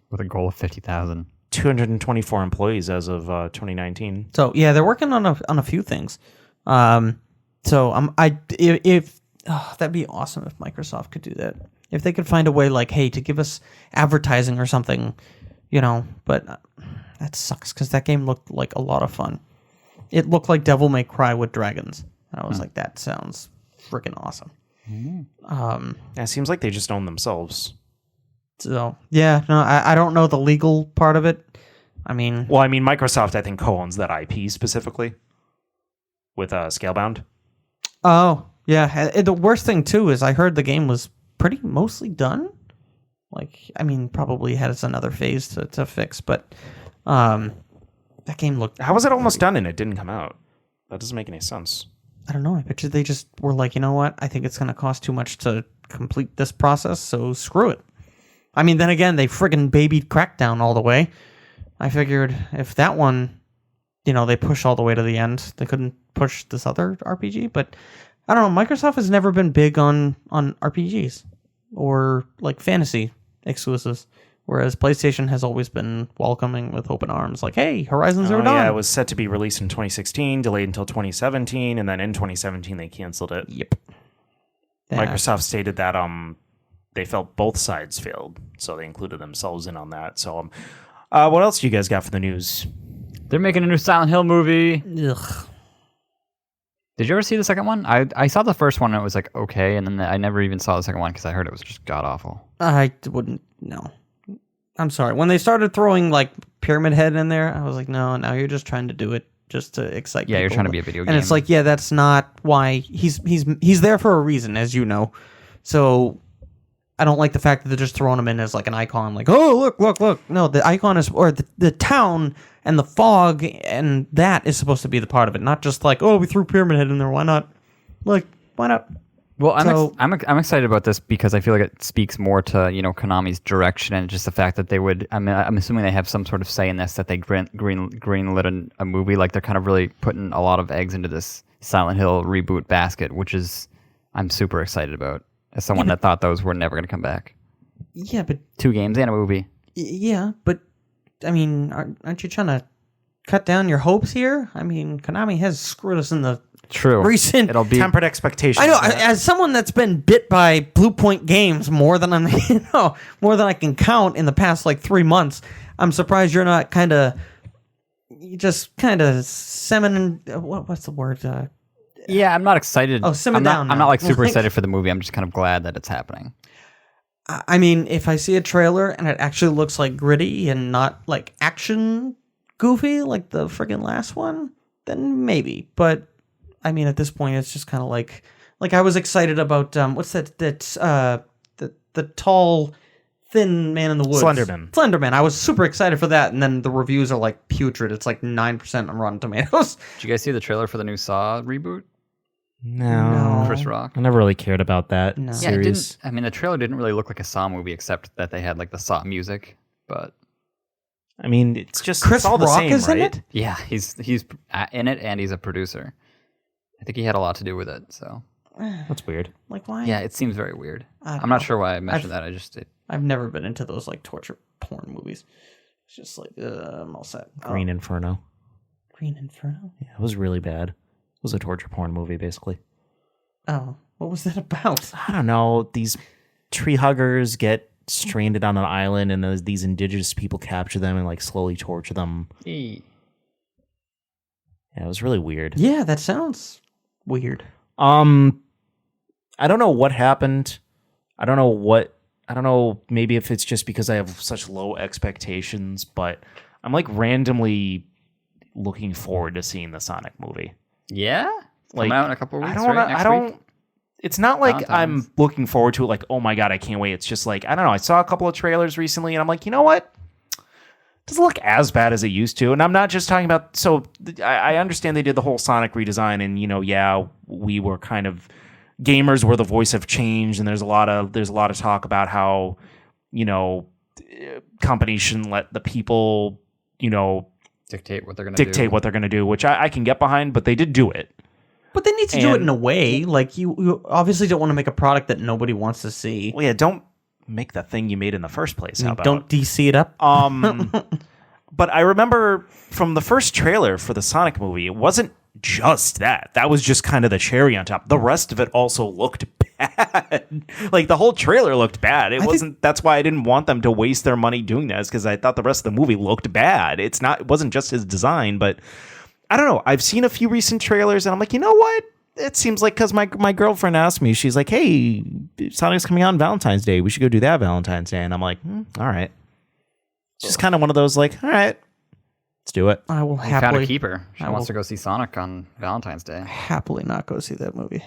with a goal of 50,000. 224 employees as of 2019. So yeah, they're working on a few things. So that'd be awesome if Microsoft could do that. If they could find a way, like, hey, to give us advertising or something, But that sucks because that game looked like a lot of fun. It looked like Devil May Cry with dragons. And I was like, that sounds freaking awesome. Yeah, it seems like they just own themselves. So yeah, no, I don't know the legal part of it. I mean, Microsoft, I think, co-owns that IP specifically with Scalebound. oh yeah. The worst thing too is I heard the game was pretty mostly done. Like, probably has another phase to fix, but that game looked. How was it almost done and it didn't come out? That doesn't make any sense. I don't know. I bet you they just were like, you know what? I think it's going to cost too much to complete this process, so screw it. Then again, they friggin' babied Crackdown all the way. I figured if that one, they push all the way to the end, they couldn't push this other RPG. But I don't know. Microsoft has never been big on RPGs or like fantasy exclusives, whereas PlayStation has always been welcoming with open arms. Like, hey, Horizon Zero Dawn. Yeah, it was set to be released in 2016, delayed until 2017, and then in 2017 they canceled it. Yep. Microsoft stated that they felt both sides failed, so they included themselves in on that. So, what else do you guys got for the news? They're making a new Silent Hill movie. Ugh. Did you ever see the second one? I saw the first one and it was like okay, and then I never even saw the second one because I heard it was just god awful. I wouldn't. No. I'm sorry. When they started throwing like Pyramid Head in there, I was like, no, now you're just trying to do it just to excite Yeah, you're people. trying to be a video And it's gamer. like, yeah, that's not why he's there for a reason, as you know. So I don't like the fact that they're just throwing him in as like an icon, like, oh, look. No, the icon is, or the town and the fog, and that is supposed to be the part of it, not just like, oh, we threw Pyramid Head in there. Why not? Like, why not? Well, So- I'm excited about this because I feel like it speaks more to Konami's direction and just the fact that they would. I mean, I'm assuming they have some sort of say in this, that they greenlit a movie. Like they're kind of really putting a lot of eggs into this Silent Hill reboot basket, which is I'm super excited about as someone that thought those were never going to come back. Yeah, but 2 games and a movie. yeah, but I mean, aren't you trying to cut down your hopes here? I mean, Konami has screwed us in the True. recent. It'll be Tempered expectations. I know, as someone that's been bit by Blue Point Games more than more than I can count in the past like 3 months, I'm surprised you're not kind of semming. What's the word? Yeah, I'm not excited. Oh, simmer I'm down not, I'm now. not like super Like- excited for the movie. I'm just kind of glad that it's happening. I mean, if I see a trailer and it actually looks like gritty and not like action goofy like the friggin' last one, then maybe. But I mean, at this point, it's just kind of like I was excited about what's that? That's the tall, thin man in the woods. Slenderman. I was super excited for that, and then the reviews are like putrid. It's like 9% on Rotten Tomatoes. Did you guys see the trailer for the new Saw reboot? No. Chris Rock. I never really cared about that Yeah, it series. didn't. I mean, the trailer didn't really look like a Saw movie, except that they had like the Saw music. But I mean, it's just Chris it's all the Rock same, is in right? it? yeah, he's in it and he's a producer. I think he had a lot to do with it. So That's weird. Like, why? yeah, it seems very weird. I don't I'm not know. sure why I mentioned that. I just I've never been into those like torture porn movies. It's just like I'm all set. Green Inferno. Green Inferno. Yeah, it was really bad. It was a torture porn movie, basically. Oh, what was that about? I don't know. These tree huggers get stranded on an island, and these indigenous people capture them and like slowly torture them. Yeah, it was really weird. Yeah, that sounds weird. I don't know what happened. I don't know, maybe if it's just because I have such low expectations, but I'm like randomly looking forward to seeing the Sonic movie. yeah, Like, coming out in a couple of weeks. I don't. It's not like Valentine's. I'm looking forward to it. Like, oh my god, I can't wait. It's just like, I don't know. I saw a couple of trailers recently, and I'm like, you know what? It doesn't look as bad as it used to. And I'm not just talking about. So I understand they did the whole Sonic redesign, and yeah, we were kind of gamers were the voice of change, and there's a lot of talk about how companies shouldn't let the people dictate what they're going to do, which I can get behind, but they did do it. But they need to do it And- in a way. Like you obviously don't want to make a product that nobody wants to see. Well, yeah, don't make the thing you made in the first place. How about? Don't DC it up. But I remember from the first trailer for the Sonic movie, it wasn't just that. That was just kind of the cherry on top. The rest of it also looked bad. Like the whole trailer looked bad. That's why I didn't want them to waste their money doing that, because I thought the rest of the movie looked bad. It wasn't just his design, but I don't know. I've seen a few recent trailers, and I'm like, you know what? It seems like, because my girlfriend asked me, she's like, hey, Sonic's coming out on Valentine's Day. We should go do that Valentine's Day. And I'm like, all right. It's just kind of one of those like, all right, let's do it. I will Found a happily keeper. She wants to go see Sonic on Valentine's Day. not go see that movie.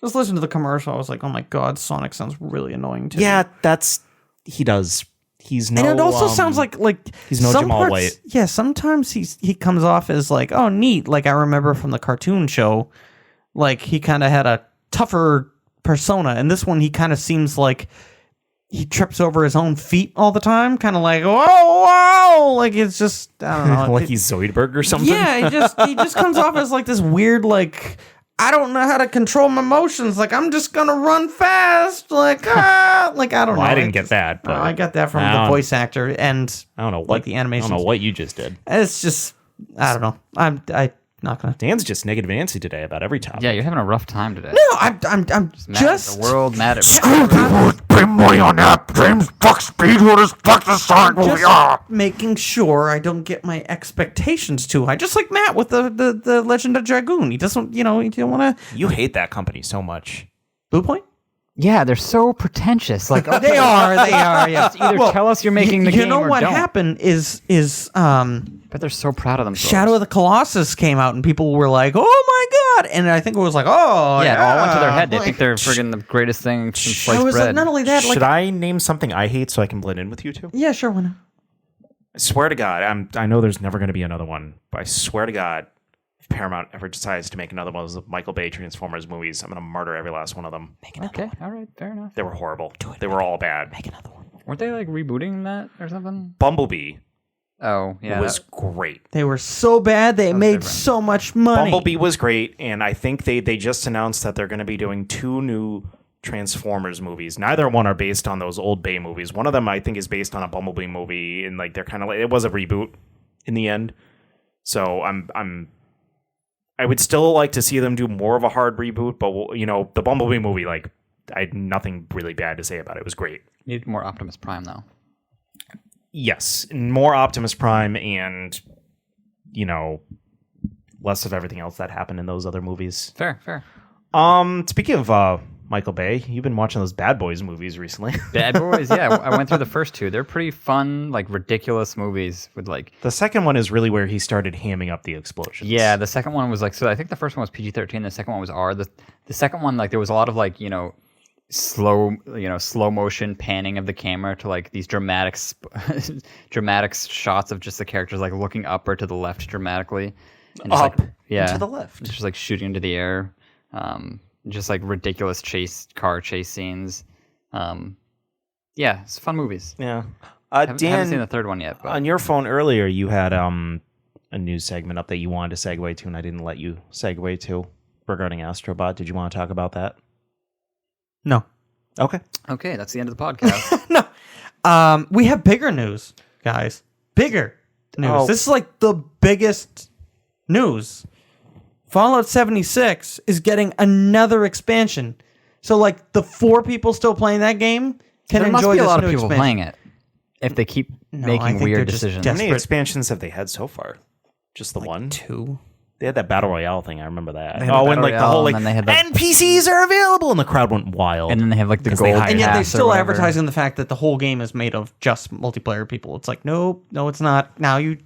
Just listen to the commercial. I was like, oh my god, Sonic sounds really annoying to me. Yeah, he does. He's no. And it also sounds like he's no some Jamal parts- White. Yeah, sometimes he comes off as like, oh neat. Like I remember from the cartoon show, like he kind of had a tougher persona, and this one he kind of seems like he trips over his own feet all the time, kind of like whoa, like it's just I don't know, like he's Zoidberg or something. yeah, he just comes off as like this weird like. I don't know how to control my emotions. Like I'm just gonna run fast. Like I don't know. I didn't get that. But I got that from the voice actor, and I don't know what like the animation. I don't know what you just did. It's just I don't know. I'm not gonna. Dan's just negative Nancy today about every topic. Yeah, you're having a rough time today. No, I'm Mad at just the world, mad at Spend money on that. James fuck Speedrunners, fuck the Sonic movie. making sure I don't get my expectations too high. Just like Matt with the Legend of Dragoon. He doesn't, you don't want to. You hate that company so much. Blue Point? Yeah, they're so pretentious. Like, okay, They are. Yeah. either tell us you're making the game You know or what don't. happened is But they're so proud of themselves. Shadow of the Colossus came out and people were like, "Oh my god!" And I think it was like, "Oh Yeah, it all went to their yeah." head. They Like, think they're friggin' the greatest thing since I sliced was bread. like, not only that, like, Should I name something I hate so I can blend in with you two? yeah, sure, why not? I swear to God, I know there's never going to be another one, but I swear to God, if Paramount ever decides to make another one of those Michael Bay Transformers movies, I'm going to murder every last one of them. Okay, all right, fair enough. They were horrible. They were all bad. Make another one. Weren't they like rebooting that or something? Bumblebee Oh, yeah. was great. They were so bad they made different. so much money. Bumblebee was great, and I think they just announced that they're going to be doing 2 new Transformers movies. Neither one are based on those old Bay movies. One of them I think is based on a Bumblebee movie, and like they're kind of like, it was a reboot in the end. So I would still like to see them do more of a hard reboot, but you know, the Bumblebee movie, like I had nothing really bad to say about it. It was great. Need more Optimus Prime though. Yes, more Optimus Prime, and you know, less of everything else that happened in those other movies. Fair. Speaking of Michael Bay, you've been watching those Bad Boys movies recently. Bad Boys, yeah. I went through the first 2. They're pretty fun, like ridiculous movies with like. The second one is really where he started hamming up the explosions. Yeah, the second one was like, so I think the first one was PG-13. The second one was R. The second one, like, there was a lot of like, slow motion panning of the camera to like these dramatic shots of just the characters like looking up or to the left dramatically. And just, Up like, yeah, and to the left. just like shooting into the air. Just like ridiculous car chase scenes. Yeah, it's fun movies. Yeah. Haven't Dan, seen the third one yet. But on your phone earlier, you had a news segment up that you wanted to segue to, and I didn't let you segue to regarding Astrobot. Did you want to talk about that? No. Okay. okay, that's the end of the podcast. No. We have bigger news, guys. Bigger news. Oh. This is like the biggest news. Fallout 76 is getting another expansion. So like the 4 people still playing that game can there must enjoy be a this lot new of people expansion. playing it if they keep No, I making think they're weird just decisions. How many Desperate. expansions have they had so far? Just the one? 2. They had that Battle Royale thing. I remember that. They had the And Battle like the Royale, whole like and then they had the- NPCs are available, and the crowd went wild. And then they have like the 'Cause they gold hired- And yet pass they're or still whatever. advertising the fact that the whole game is made of just multiplayer people. It's like, nope, no, it's not. Now you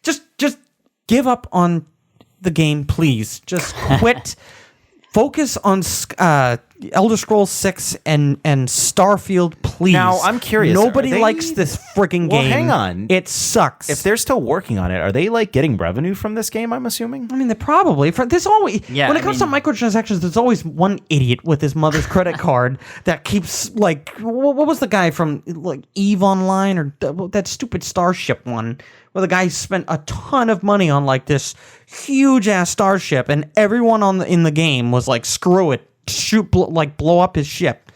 just give up on the game, please. Just quit. Focus on Elder Scrolls 6 and Starfield, please. Now, I'm curious, Nobody are they- likes this freaking Well, game. hang on. It sucks. If they're still working on it, are they like getting revenue from this game? I'm assuming. I mean, they probably. There's always Yeah, when it I comes mean- to microtransactions, there's always one idiot with his mother's credit card that keeps like what was the guy from like Eve Online or that stupid Starship one where the guy spent a ton of money on like this huge ass starship and everyone in the game was like, screw it, blow up his ship,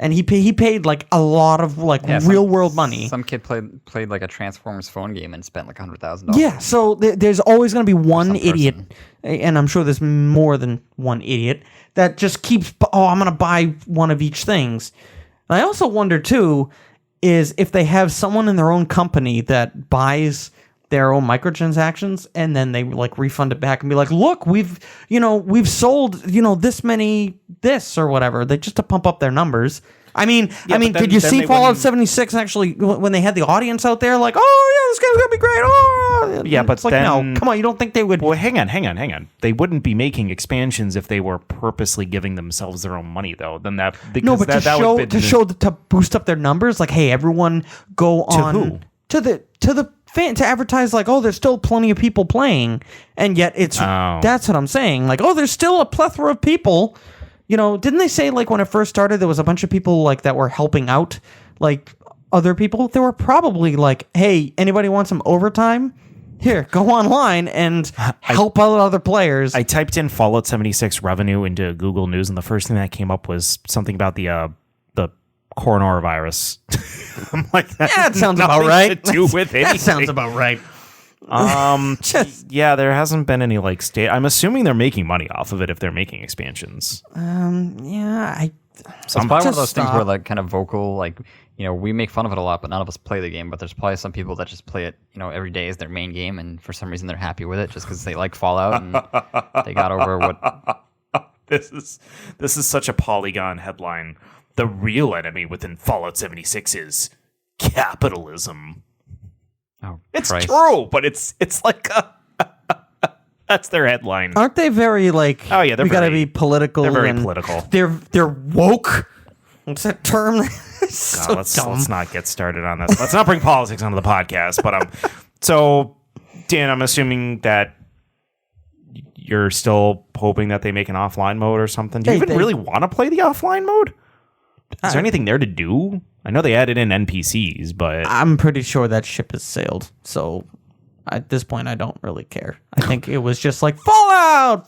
and he paid like a lot of like real world money. Some kid played like a Transformers phone game and spent like $100,000. Yeah, so there's always going to be one some idiot, person. and I'm sure there's more than one idiot that just keeps, I'm going to buy one of each things. And I also wonder too, is if they have someone in their own company that buys their own microtransactions and then they like refund it back and be like, look, we've sold, this many this or whatever, they just to pump up their numbers. I mean, but then- did you then see they Fallout wouldn't- 76 actually when they had the audience out there like, oh yeah, this game's gonna be great. Oh Yeah, but it's like, then- no, come on, you don't think they would? Well, hang on. They wouldn't be making expansions if they were purposely giving themselves their own money, though. Then that No, but that would to boost up their numbers, like, hey, everyone go on who? to the fan to advertise like, oh, there's still plenty of people playing, and yet it's that's what I'm saying. Like, oh, there's still a plethora of people. Didn't they say like when it first started there was a bunch of people like that were helping out like other people? There were probably like, hey, anybody want some overtime? Here, go online and help out other players. I typed in Fallout 76 revenue into Google News, and the first thing that came up was something about the coronavirus. I'm like, that sounds about nothing right. to do with That anything. sounds about right. Yeah, there hasn't been any like state. I'm assuming they're making money off of it if they're making expansions. Yeah, It's probably one of Just those things stop. where like kind of vocal, like, we make fun of it a lot, but none of us play the game. But there's probably some people that just play it, every day as their main game, and for some reason they're happy with it just because they like Fallout and they got over what This is such a Polygon headline. The real enemy within Fallout 76 is capitalism. Oh, It's Christ. true, but it's like that's their headline. Aren't they very like? Oh, yeah, they're we gotta very- be political. they're very and political. They're woke. What's that term? It's so let's dumb. not get started on this. Let's not bring politics onto the podcast. But so Dan, I'm assuming that you're still hoping that they make an offline mode or something. Do you even really want to play the offline mode? Is there anything there to do? I know they added in NPCs, but I'm pretty sure that ship has sailed. So at this point, I don't really care. I think it was just like Fallout.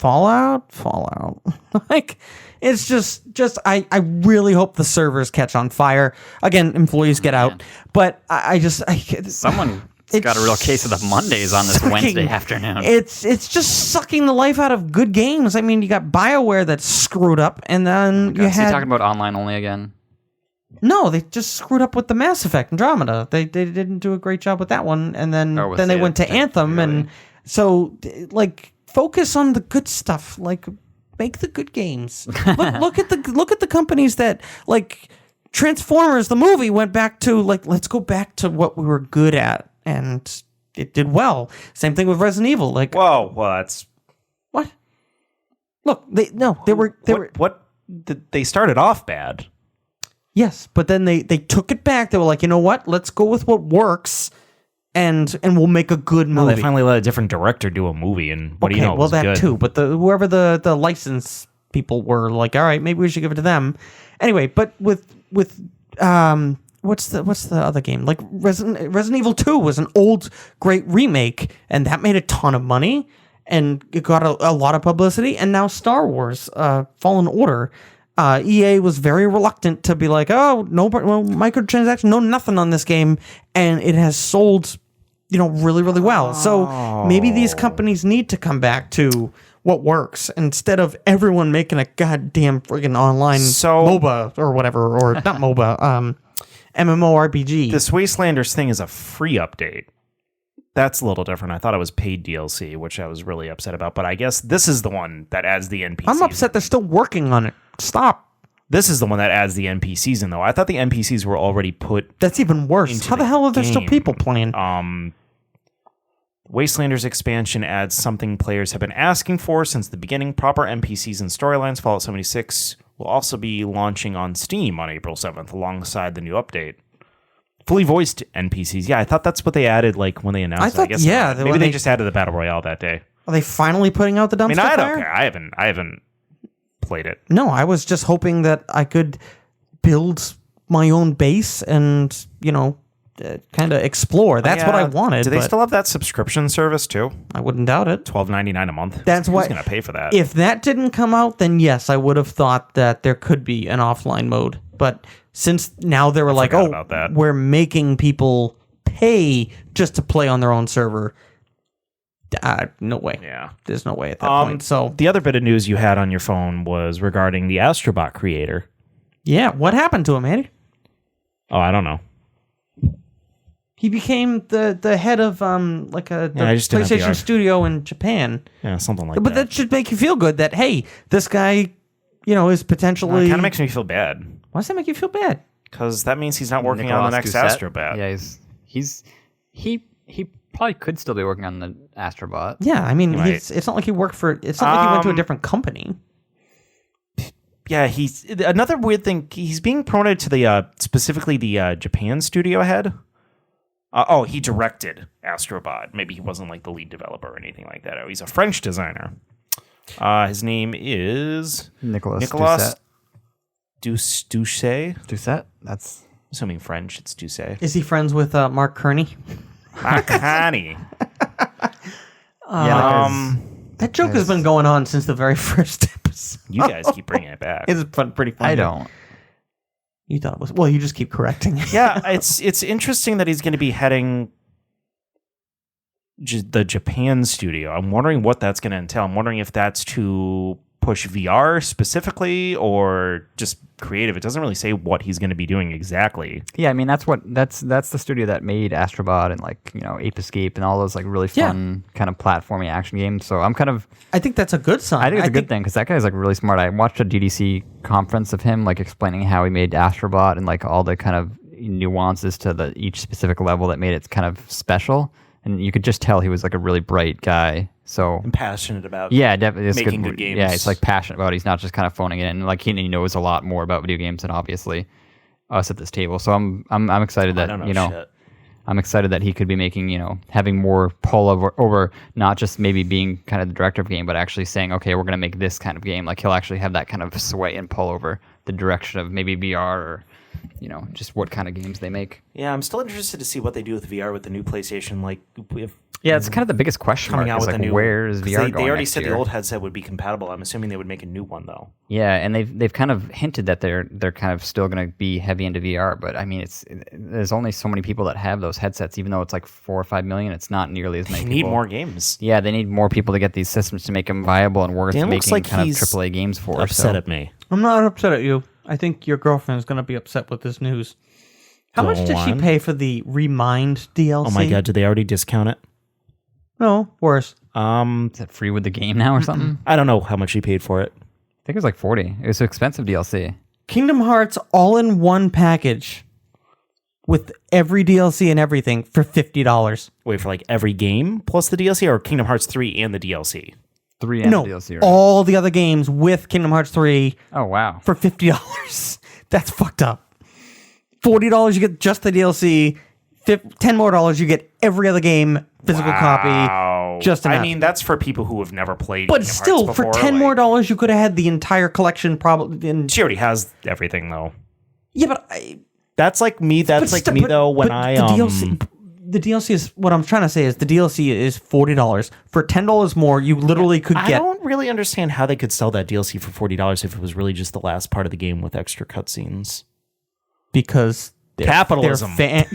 Like it's just I really hope the servers catch on fire. Again, employees get out. But Someone got a real case of the Mondays on this Wednesday afternoon. It's just sucking the life out of good games. I mean, you got BioWare that's screwed up, and then you Is he had talking about online only again? no, they just screwed up with the Mass Effect Andromeda. They didn't do a great job with that one, and then with they the- went to Anthem, and so like focus on the good stuff. Like make the good games. look at the companies that like Transformers. The movie went back to like let's go back to what we were good at, and it did well. Same thing with Resident Evil. Like whoa, well, that's what? Look, they were they started off bad. Yes, but then they took it back. They were like, you know what? Let's go with what works, and we'll make a good movie. Well, they finally let a different director do a movie, and what do you know? It was that good. too. But whoever the license people were like, all right, maybe we should give it to them. Anyway, but with what's the other game? Like Resident Evil 2 was an old great remake, and that made a ton of money, and it got a lot of publicity. And now Star Wars, Fallen Order. EA was very reluctant to be like, oh, no microtransaction, no nothing on this game, and it has sold, really, really well. So maybe these companies need to come back to what works instead of everyone making a goddamn friggin' online MOBA or whatever, or not MOBA, MMORPG. This Wastelanders thing is a free update. That's a little different. I thought it was paid DLC, which I was really upset about. But I guess this is the one that adds the NPCs. I'm upset they're still working on it. Stop. This is the one that adds the NPCs in, though. I thought the NPCs were already put. That's even worse. How the hell are there still people playing? Wastelanders expansion adds something players have been asking for since the beginning. Proper NPCs and storylines. Fallout 76 will also be launching on Steam on April 7th alongside the new update. Fully voiced NPCs. Yeah, I thought that's what they added like when they announced it. I guess not. Maybe they just added the Battle Royale that day. Are they finally putting out the dumpster fire? I don't care. I haven't played it. No, I was just hoping that I could build my own base and, kind of explore. That's what I wanted. Do they still have that subscription service too? I wouldn't doubt it. $12.99 a month. That's why. Who's going to pay for that? If that didn't come out, then yes, I would have thought that there could be an offline mode. But since now they were like, we're making people pay just to play on their own server. No way. Yeah. There's no way at that point. So the other bit of news you had on your phone was regarding the Astrobot creator. Yeah, what happened to him, Andy? Oh, I don't know. He became the head of PlayStation studio in Japan. Yeah, something like that. But that should make you feel good that, hey, this guy, is potentially... It kind of makes me feel bad. Why does that make you feel bad? Because that means he's not working on the next Astrobot. Yeah, he probably could still be working on the Astrobot. Yeah, I mean, it's not like he worked for... It's not like he went to a different company. Yeah, he's... Another weird thing, he's being promoted to the... specifically the Japan studio head. He directed Astrobot. Maybe he wasn't like the lead developer or anything like that. Oh, he's a French designer. His name is... Nicolas Doucet. That's... Assuming French, it's Doucet. Is he friends with Mark Kearney? Mark Kearney. That joke has been going on since the very first episode. You guys keep bringing it back. It's pretty funny. I don't. You thought it was... Well, you just keep correcting. Yeah, it's interesting that he's going to be heading the Japan studio. I'm wondering what that's going to entail. I'm wondering if that's to push VR specifically or just creative? It doesn't really say what he's going to be doing exactly. Yeah, I mean that's the studio that made Astrobot and like Ape Escape and all those like really fun kind of platforming action games. So I think that's a good sign. I think it's a good thing because that guy's like really smart. I watched a DDC conference of him like explaining how he made Astrobot and like all the kind of nuances to each specific level that made it kind of special. And you could just tell he was like a really bright guy. So I'm passionate about definitely making good games. Yeah, it's like passionate about it. He's not just kind of phoning it in. Like he knows a lot more about video games than obviously us at this table. So I'm excited that shit. I'm excited that he could be making having more pull over not just maybe being kind of the director of the game, but actually saying, okay, we're gonna make this kind of game. Like he'll actually have that kind of sway and pull over the direction of maybe VR or just what kind of games they make. Yeah, I'm still interested to see what they do with VR with the new PlayStation. Like, it's kind of the biggest question coming mark. out with like, a new. Where is VR going? They already next said year? the old headset would be compatible. I'm assuming they would make a new one though. Yeah, and they've kind of hinted that they're kind of still going to be heavy into VR. But I mean, there's only so many people that have those headsets. Even though it's like 4 or 5 million, it's not nearly as many. They people. need more games. Yeah, they need more people to get these systems to make them viable and worth Dan making looks like kind of he's AAA games for. Upset so. at me. I'm not upset at you. I think your girlfriend is going to be upset with this news. How much did she pay for the Remind DLC? Oh my god, did they already discount it? No, worse. Is it free with the game now or something? I don't know how much she paid for it. I think it was like 40. It was an expensive DLC. Kingdom Hearts all-in-one package with every DLC and everything for $50. Wait, for like every game plus the DLC, or Kingdom Hearts 3 and the DLC? 3 and No, DLC. Right? all the other games with Kingdom Hearts 3 Oh, wow. for $50. That's fucked up. $40 you get just the DLC. $10 more you get every other game physical copy. Just I mean, that's for people who have never played. but Kingdom still, Hearts for before, $10 more you could have had the entire collection. Probably. she already has everything though. Yeah, but That's like me. That's like me though. When the DLC is what I'm trying to say is the DLC is $40 for $10 more. You literally could I get. don't really understand how they could sell that DLC for $40 if it was really just the last part of the game with extra cutscenes. Because Capitalism. There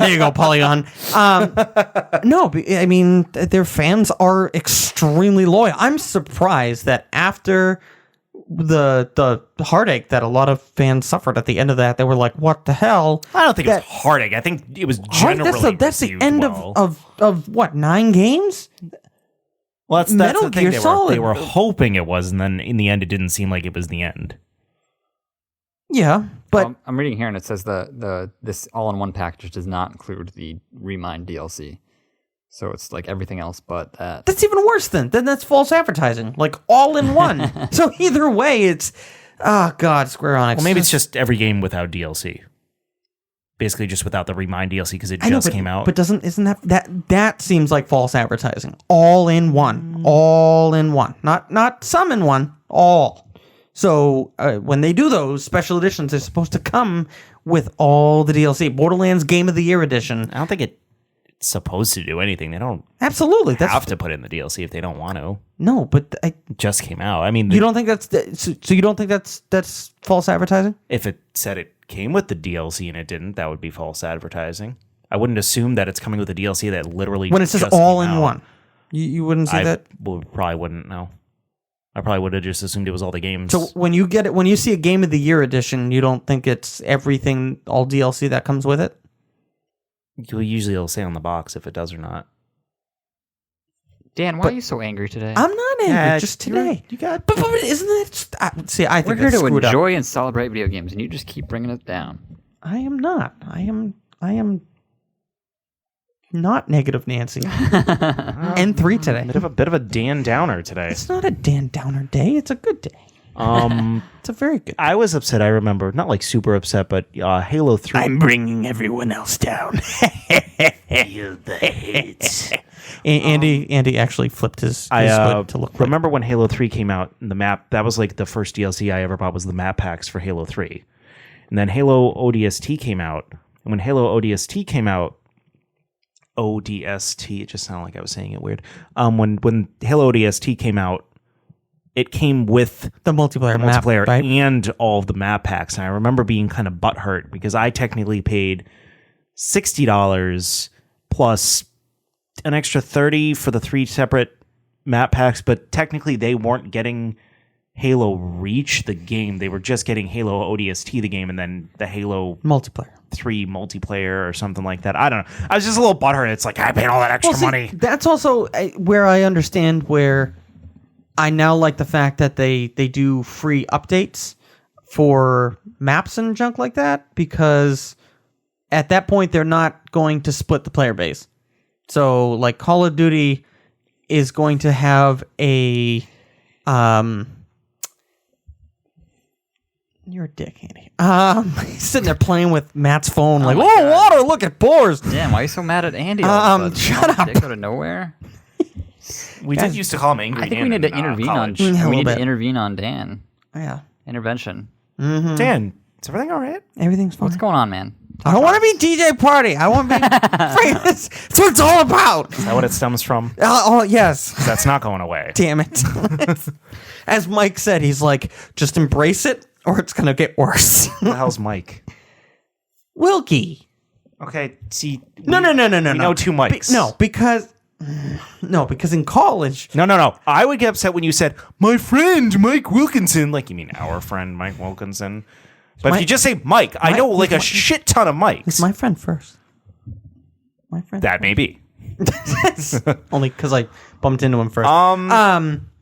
you go, Polygon. No, I mean, their fans are extremely loyal. I'm surprised that after the heartache that a lot of fans suffered at the end of that, they were like, "What the hell?" I don't think it was heartache. I think it was generally that's the received end well. of what, 9 games? Well, that's Metal the thing. Gear Solid. They were hoping it was, and then in the end, it didn't seem like it was the end. Yeah, but I'm reading here and it says this all-in-one package does not include the Remind DLC. So it's like everything else but that. that's even worse then that's false advertising, like all in one. So either way, it's God, Square Enix. Well, maybe it's just every game without DLC. Basically, just without the Remind DLC because it I know, just but, came out. But isn't that seems like false advertising? All in one, not some in one, all. So when they do those special editions, they're supposed to come with all the DLC. Borderlands Game of the Year edition. I don't think it's supposed to do anything. They don't Absolutely, have to put in the DLC if they don't want to. No, but It just came out. I mean, you don't think so you don't think that's false advertising? if it said it came with the DLC and it didn't, that would be false advertising. I wouldn't assume that it's coming with a DLC that literally When it says just all came in out. one, you wouldn't see that. Probably wouldn't know. I probably would have just assumed it was all the games. So when you see a Game of the Year edition, you don't think it's everything, all DLC that comes with it? Usually it'll say on the box if it does or not. Dan, why are you so angry today? I'm not angry, Yeah, just today. You got. But isn't that just, see? I We're think here that's to screwed up. enjoy and celebrate video games, and you just keep bringing it down. I am not. I am not negative Nancy. N3 today. Bit of a Dan Downer today. It's not a Dan Downer day. It's a good day. It's a very good. I was upset. I remember, not like super upset, but Halo 3. I'm bringing everyone else down. Feel the hate. Andy actually flipped his hood to look. Remember when Halo 3 came out? And the map, that was like the first DLC I ever bought, was the map packs for Halo 3. And then Halo ODST came out. And when Halo ODST came out, ODST, it just sounded like I was saying it weird. When Halo ODST came out, it came with the multiplayer map, multiplayer right? and all of the map packs. And I remember being kind of butthurt because I technically paid $60 plus an extra $30 for the 3 separate map packs, but technically they weren't getting Halo Reach, the game. They were just getting Halo ODST, the game, and then the Halo Multiplayer. 3 multiplayer or something like that. I don't know. I was just a little butthurt. It's like, I paid all that extra money. That's also where I understand where I now like the fact that they do free updates for maps and junk like that, because at that point they're not going to split the player base. So like Call of Duty is going to have a you're a dick, Andy. He's sitting there playing with Matt's phone, like, my oh, God. water, look at pores. Damn, why are you so mad at Andy? all of a sudden? shut up. Dick out of nowhere. We did used to call him Angry I think Dan we need to in, intervene on. college. a We little need to bit. intervene on Dan. Yeah, Intervention. Dan, is everything all right? everything's fine. What's going on, man? I don't want to be DJ Party. I want to be famous. That's what it's all about. Is that what it stems from? Oh, yes. That's not going away. Damn it. As Mike said, he's like, just embrace it or it's going to get worse. Who the hell's Mike? Wilkie. Okay, see. No. We know two Mikes. Because in college, No. I would get upset when you said, my friend, Mike Wilkinson. Like, you mean our friend, Mike Wilkinson? But if you just say Mike, I know like a shit ton of Mikes. it's my friend first. My friend. That may be. Only because I bumped into him first.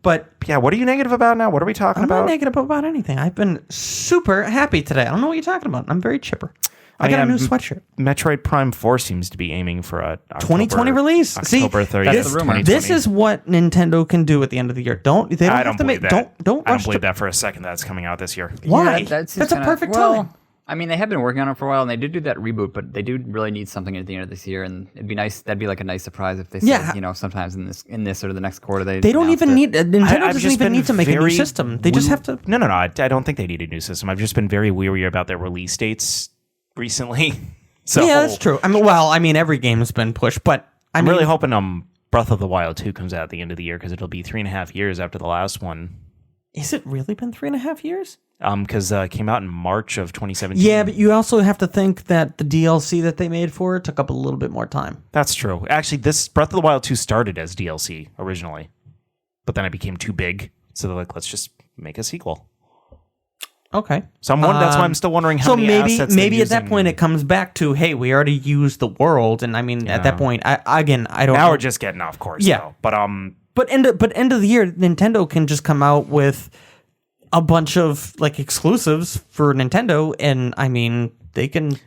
But Yeah, what are you negative about now? What are we talking I'm about? not negative about anything. I've been super happy today. I don't know what you're talking about. I'm very chipper. I got a new sweatshirt. Metroid Prime 4 seems to be aiming for a 2020 release. See, October 30th. that's the rumor. this is what Nintendo can do at the end of the year. They I don't don't have to believe make. that. Don't I rush don't believe to, that for a second. That's coming out this year. Why? Yeah, That's seems a kinda- perfect well, time. I mean, they have been working on it for a while, and they did do that reboot, but they do really need something at the end of this year, and it'd be nice. That'd be like a nice surprise if they said, Yeah. Sometimes in this or the next quarter They don't announced even it. need. Nintendo I've doesn't just even been need to make a new very system. They just have to. No. I don't think they need a new system. I've just been very weary about their release dates recently. So Yeah, that's true. I mean, every game has been pushed, but I'm really hoping Breath of the Wild 2 comes out at the end of the year, because it'll be 3.5 years after the last one. Is it really been 3.5 years? Because it came out in March of 2017. Yeah, but you also have to think that the DLC that they made for it took up a little bit more time. That's true. Actually, this Breath of the Wild 2 started as DLC originally, but then it became too big, so they're like, let's just make a sequel. Okay. So that's why I'm still wondering how many assets they're maybe at that using. point it comes back to, hey, we already used the world, and I mean at that point, I don't. Now know. we're just getting off course. Yeah. though. But But end of the year, Nintendo can just come out with a bunch of like exclusives for Nintendo, and I mean they can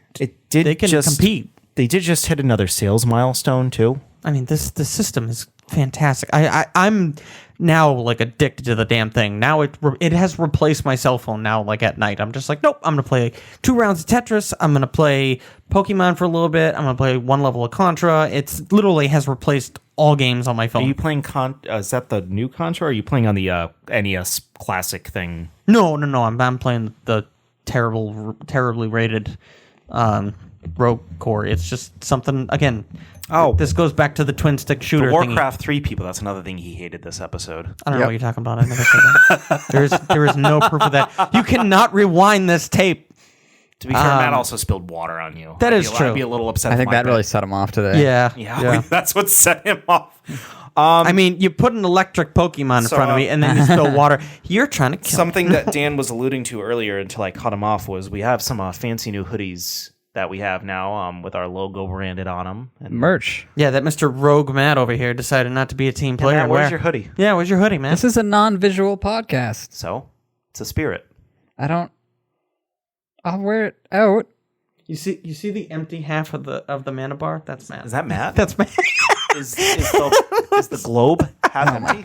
they can compete. They did just hit another sales milestone too. I mean the system is fantastic. I'm now like addicted to the damn thing. Now it has replaced my cell phone. Now like at night, I'm just like, nope. I'm gonna play 2 rounds of Tetris. I'm gonna play Pokemon for a little bit. I'm gonna play 1 level of Contra. It's literally has replaced all games on my phone. Are you playing is that the new Contra, or are you playing on the NES classic thing? No. I'm playing the terribly rated Rogue Core. It's just something again. Oh. This goes back to the twin stick shooter The thingy. Warcraft 3 people, that's another thing he hated this episode. I don't know what you're talking about. I never said that. there is no proof of that. You cannot rewind this tape. To be fair, Matt also spilled water on you. That is true. I'd be a little upset. I if think my that bed- really set him off today. Yeah, that's what set him off. I mean, you put an electric Pokemon in front of me, and then you spill water. You're trying to kill Something that Dan was alluding to earlier until I cut him off was we have some fancy new hoodies that we have now with our logo branded on them. And Merch. Yeah, that Mr. Rogue Matt over here decided not to be a team player. Matt, where's Where? your hoodie? Yeah, where's your hoodie, man? This is a non-visual podcast. So, it's a spirit. I'll wear it out. You see the empty half of the mana bar? That's Matt. Is that Matt? That's Matt. is the globe half empty?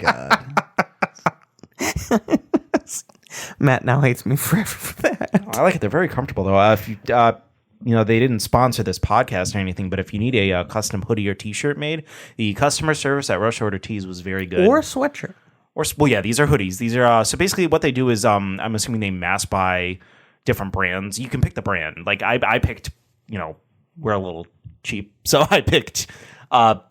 Matt now hates me forever for that. I like it. They're very comfortable, though. If you, they didn't sponsor this podcast or anything, but if you need a custom hoodie or T-shirt made, the customer service at Rush Order Tees was very good. Or a sweatshirt. These are hoodies. These are so basically what they do is I'm assuming they mass buy different brands. You can pick the brand. Like I picked, we're a little cheap, so I picked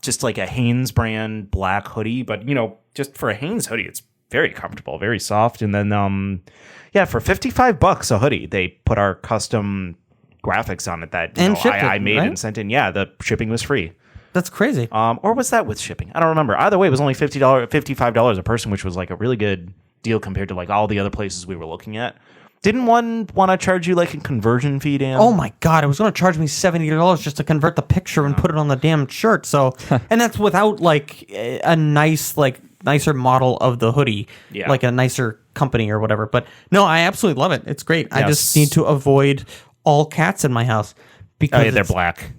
just like a Hanes brand black hoodie. But just for a Hanes hoodie, it's very comfortable, very soft. And then for $55 a hoodie, they put our custom graphics on it that And shipped I it, made right? and sent in. Yeah, the shipping was free. That's crazy. Or was that with shipping? I don't remember. Either way, it was only $55 a person, which was like a really good deal compared to like all the other places we were looking at. Didn't one want to charge you like a conversion fee, Dan? Oh my God! It was going to charge me $70 just to convert the picture and put it on the damn shirt. So, and that's without like a nicer model of the hoodie, like a nicer company or whatever. But no, I absolutely love it. It's great. I just need to avoid all cats in my house because they're black.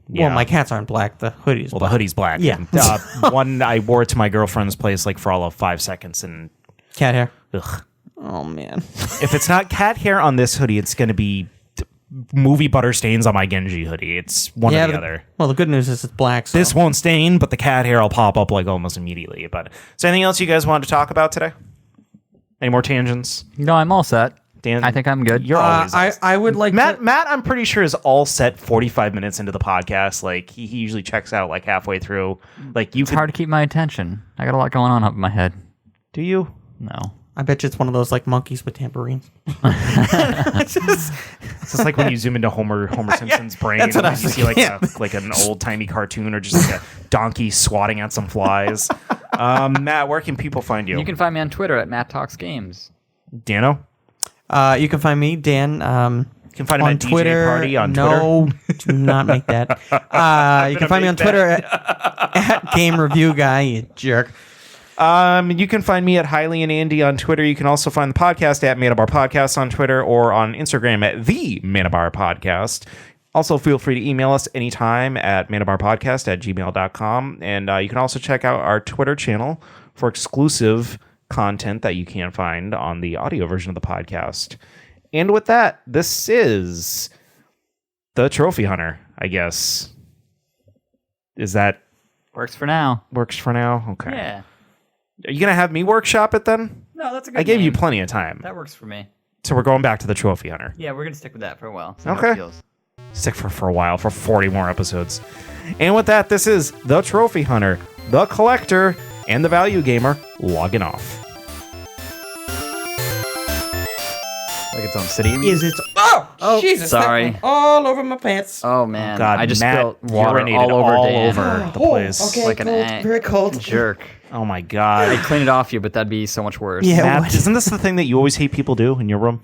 Well, my cats aren't black. The hoodie's the hoodie's black. Yeah. And, one I wore it to my girlfriend's place like for all of 5 seconds and cat hair. Ugh. Oh man! If it's not cat hair on this hoodie, it's going to be movie butter stains on my Genji hoodie. It's one or the other. Well, the good news is it's black. So. This won't stain, but the cat hair will pop up like almost immediately. But is there anything else you guys wanted to talk about today? Any more tangents? No, I'm all set. Dan, I think I'm good. You're always. I would like Matt. I'm pretty sure is all set 45 minutes into the podcast. Like he usually checks out like halfway through. Like it's hard to keep my attention. I got a lot going on up in my head. Do you? No. I bet you it's one of those like monkeys with tambourines. It's just like when you zoom into Homer Simpson's brain that's what and I you see like an old timey cartoon or just like a donkey swatting at some flies. Matt, where can people find you? You can find me on Twitter at Matt Talks Games. Dano? You can find me, Dan. You can find him on at Twitter. DJ Party on no, do not make that. You can find me on Twitter at Game Review Guy, you jerk. You can find me at Hiley and Andy on Twitter. You can also find the podcast at Manabar Podcast on Twitter or on Instagram at the Manabar Podcast. Also, feel free to email us anytime at manabarpodcast@gmail.com. And you can also check out our Twitter channel for exclusive content that you can't find on the audio version of the podcast. And with that, this is the Trophy Hunter, I guess. Is that... Works for now. Works for now? Okay. Yeah. Are you going to have me workshop it then? No, that's a good I gave you name. plenty of time. That works for me. So we're going back to the Trophy Hunter. Yeah, we're going to stick with that for a while. See how Okay. it feels. Stick for a while, for 40 more episodes. And with that, this is the Trophy Hunter, the Collector, and the Value Gamer logging off. Like its own city. Is it? Oh, Jesus! sorry. that went all over my pants. Oh, man. God, I just Matt spilled water urinated all over all Dan. over the place. Okay, Like an cold, very cold. Jerk. Oh my God. I'd clean it off you, but that'd be so much worse. Yeah. Matt, what? isn't this the thing that you always hate people do in your room?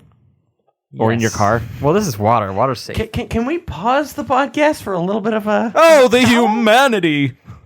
Or in your Yes. car? Well, this is water. Water's safe. Can we pause the podcast for a little bit of a? Oh, the humanity!